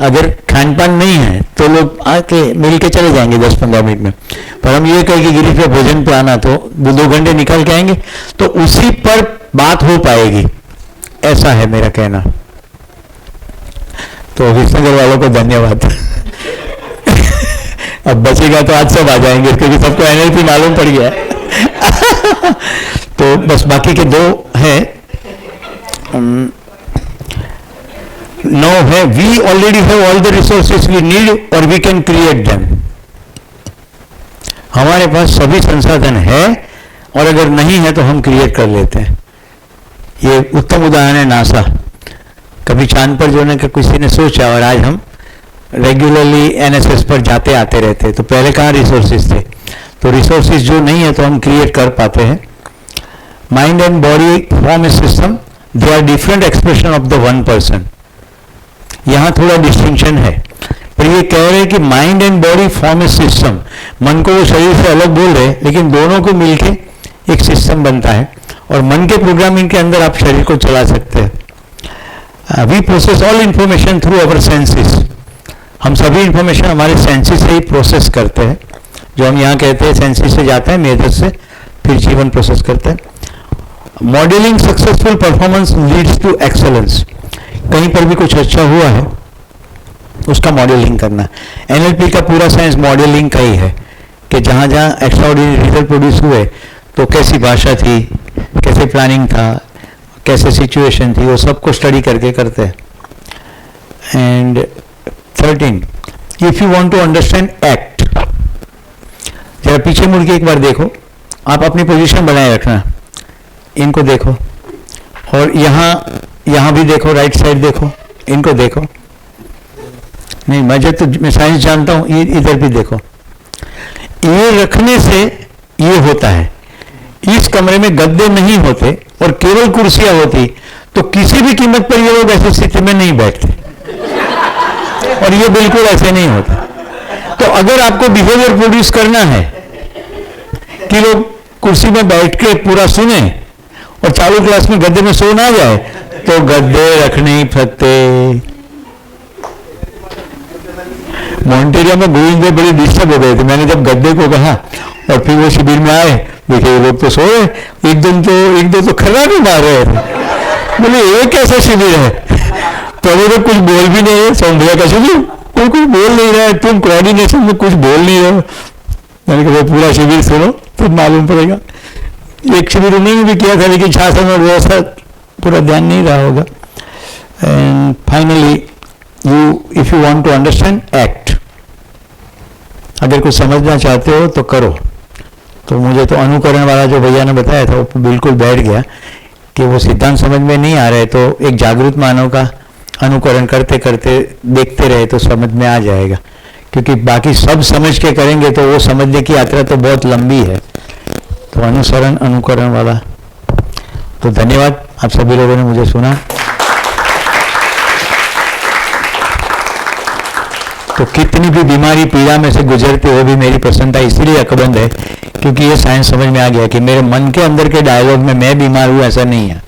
A: अगर खान पान नहीं है तो लोग आके मिल के चले जाएंगे 10-15 मिनट में। पर हम ये कहें कि गिरीश पे भोजन पे आना, तो 2 घंटे निकल के आएंगे, तो उसी पर बात हो पाएगी, ऐसा है मेरा कहना। तो विसनगर वालों को धन्यवाद। अब बचेगा तो आज सब आ जाएंगे, क्योंकि सबको एनएलपी मालूम पड़ गया है। तो बस बाकी के 2 हैं। नो है, we already have all the resources we need और वी कैन क्रिएट देम। हमारे पास सभी संसाधन है, और अगर नहीं है तो हम क्रिएट कर लेते हैं। ये उत्तम उदाहरण है नासा। कभी चांद पर जाने का किसी ने सोचा, और आज हम रेगुलरली एनएसएस पर जाते आते रहते। तो पहले कहाँ रिसोर्सेज थे, तो रिसोर्सेज जो नहीं है तो हम क्रिएट कर पाते हैं। Mind and body form a system, they are different expression of the one person. यहां थोड़ा डिस्टिंक्शन है, पर ये कह रहे हैं कि mind and body form a system. मन को वो शरीर से अलग बोल रहे हैं, लेकिन दोनों को मिलके एक सिस्टम बनता है, और मन के प्रोग्रामिंग के अंदर आप शरीर को चला सकते हैं। We process all information through our senses. हम सभी इंफॉर्मेशन हमारे सेंसेस से ही प्रोसेस करते हैं। जो हम यहाँ कहते हैं सेंसेस से जाता है मेधस से, फिर जीवन प्रोसेस करते हैं। Modelling successful performance leads to excellence. कहीं पर भी कुछ अच्छा हुआ है, उसका मॉडलिंग करना। एनएलपी का पूरा साइंस मॉडलिंग का ही है, कि जहाँ जहाँ एक्स्ट्राऑर्डिनरी रिजल्ट प्रोड्यूस हुए, तो कैसी भाषा थी, कैसे प्लानिंग था, कैसे सिचुएशन थी, वो सबको स्टडी करके करते हैं। And 13, if you want to understand act, जरा पीछे मुड़ के एक बार देखो, आप अपनी पोजीशन बनाए रखना, इनको देखो, और यहाँ भी देखो, राइट साइड देखो, इनको देखो। नहीं, मैं साइंस जानता हूँ, ये इधर भी देखो। ये रखने से ये होता है, इस कमरे में गद्दे नहीं होते और केवल कुर्सियां होती तो किसी भी कीमत पर ये लोग ऐसी स्थिति में नहीं बैठते, और ये बिल्कुल ऐसे नहीं होता। तो अगर आपको बिहेवियर प्रोड्यूस करना है कि लोग कुर्सी में बैठ के पूरा सुने और चालू क्लास में गद्दे में सो ना जाए, तो गद्दे रखने ही पड़ते। मॉन्टेरिया में गोविंद भाई बड़ी डिस्टर्ब हो गए थे, मैंने जब गद्दे को कहा और फिर वो शिविर में आए, देखे ये लोग तो सो रहे, एक दो तो खर्रा भी मार रहे थे। बोले ये कैसा शिविर है? तो अभी तो कुछ बोल भी नहीं है, सौंदर्य का शिविर, कोई कुछ बोल नहीं रहा है, तुम कोऑर्डिनेशन में कुछ बोल नहीं रहे हो। मैंने कहा पूरा शिविर सुनो फिर मालूम पड़ेगा। एक शिविर उन्होंने भी किया था, लेकिन शासन और व्यवस्था पूरा ध्यान नहीं रहा होगा। And finally if you want to understand, act. अगर कुछ समझना चाहते हो तो करो। तो मुझे तो अनुकरण वाला जो भैया ने बताया था वो बिल्कुल बैठ गया कि वो सिद्धांत समझ में नहीं आ रहे तो एक जागरूक मानव का अनुकरण करते करते देखते रहे तो समझ में आ जाएगा, क्योंकि बाकी सब समझ के करेंगे तो वो समझने की यात्रा तो बहुत लंबी है। तो अनुसरण अनुकरण वाला। तो धन्यवाद, आप सभी लोगों ने मुझे सुना। तो कितनी भी बीमारी पीड़ा में से गुजरते हो भी मेरी प्रसन्नता इसलिए अकबंद है क्योंकि ये साइंस समझ में आ गया कि मेरे मन के अंदर के डायलॉग में मैं बीमार हूं ऐसा नहीं है।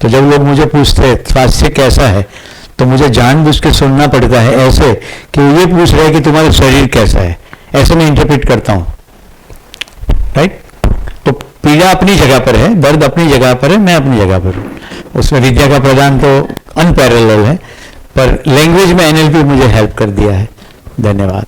A: तो जब लोग मुझे पूछते हैं स्वास्थ्य कैसा है, तो मुझे जानबूझ के सुनना पड़ता है ऐसे कि वो ये पूछ रहे हैं कि तुम्हारा शरीर कैसा है, ऐसे मैं इंटरप्रेट करता हूं। राइट? तो पीड़ा अपनी जगह पर है, दर्द अपनी जगह पर है, मैं अपनी जगह पर हूं। उसमें विद्या का प्रदान तो अनपैरेलल है, पर लैंग्वेज में एनएलपी मुझे हेल्प कर दिया है। धन्यवाद।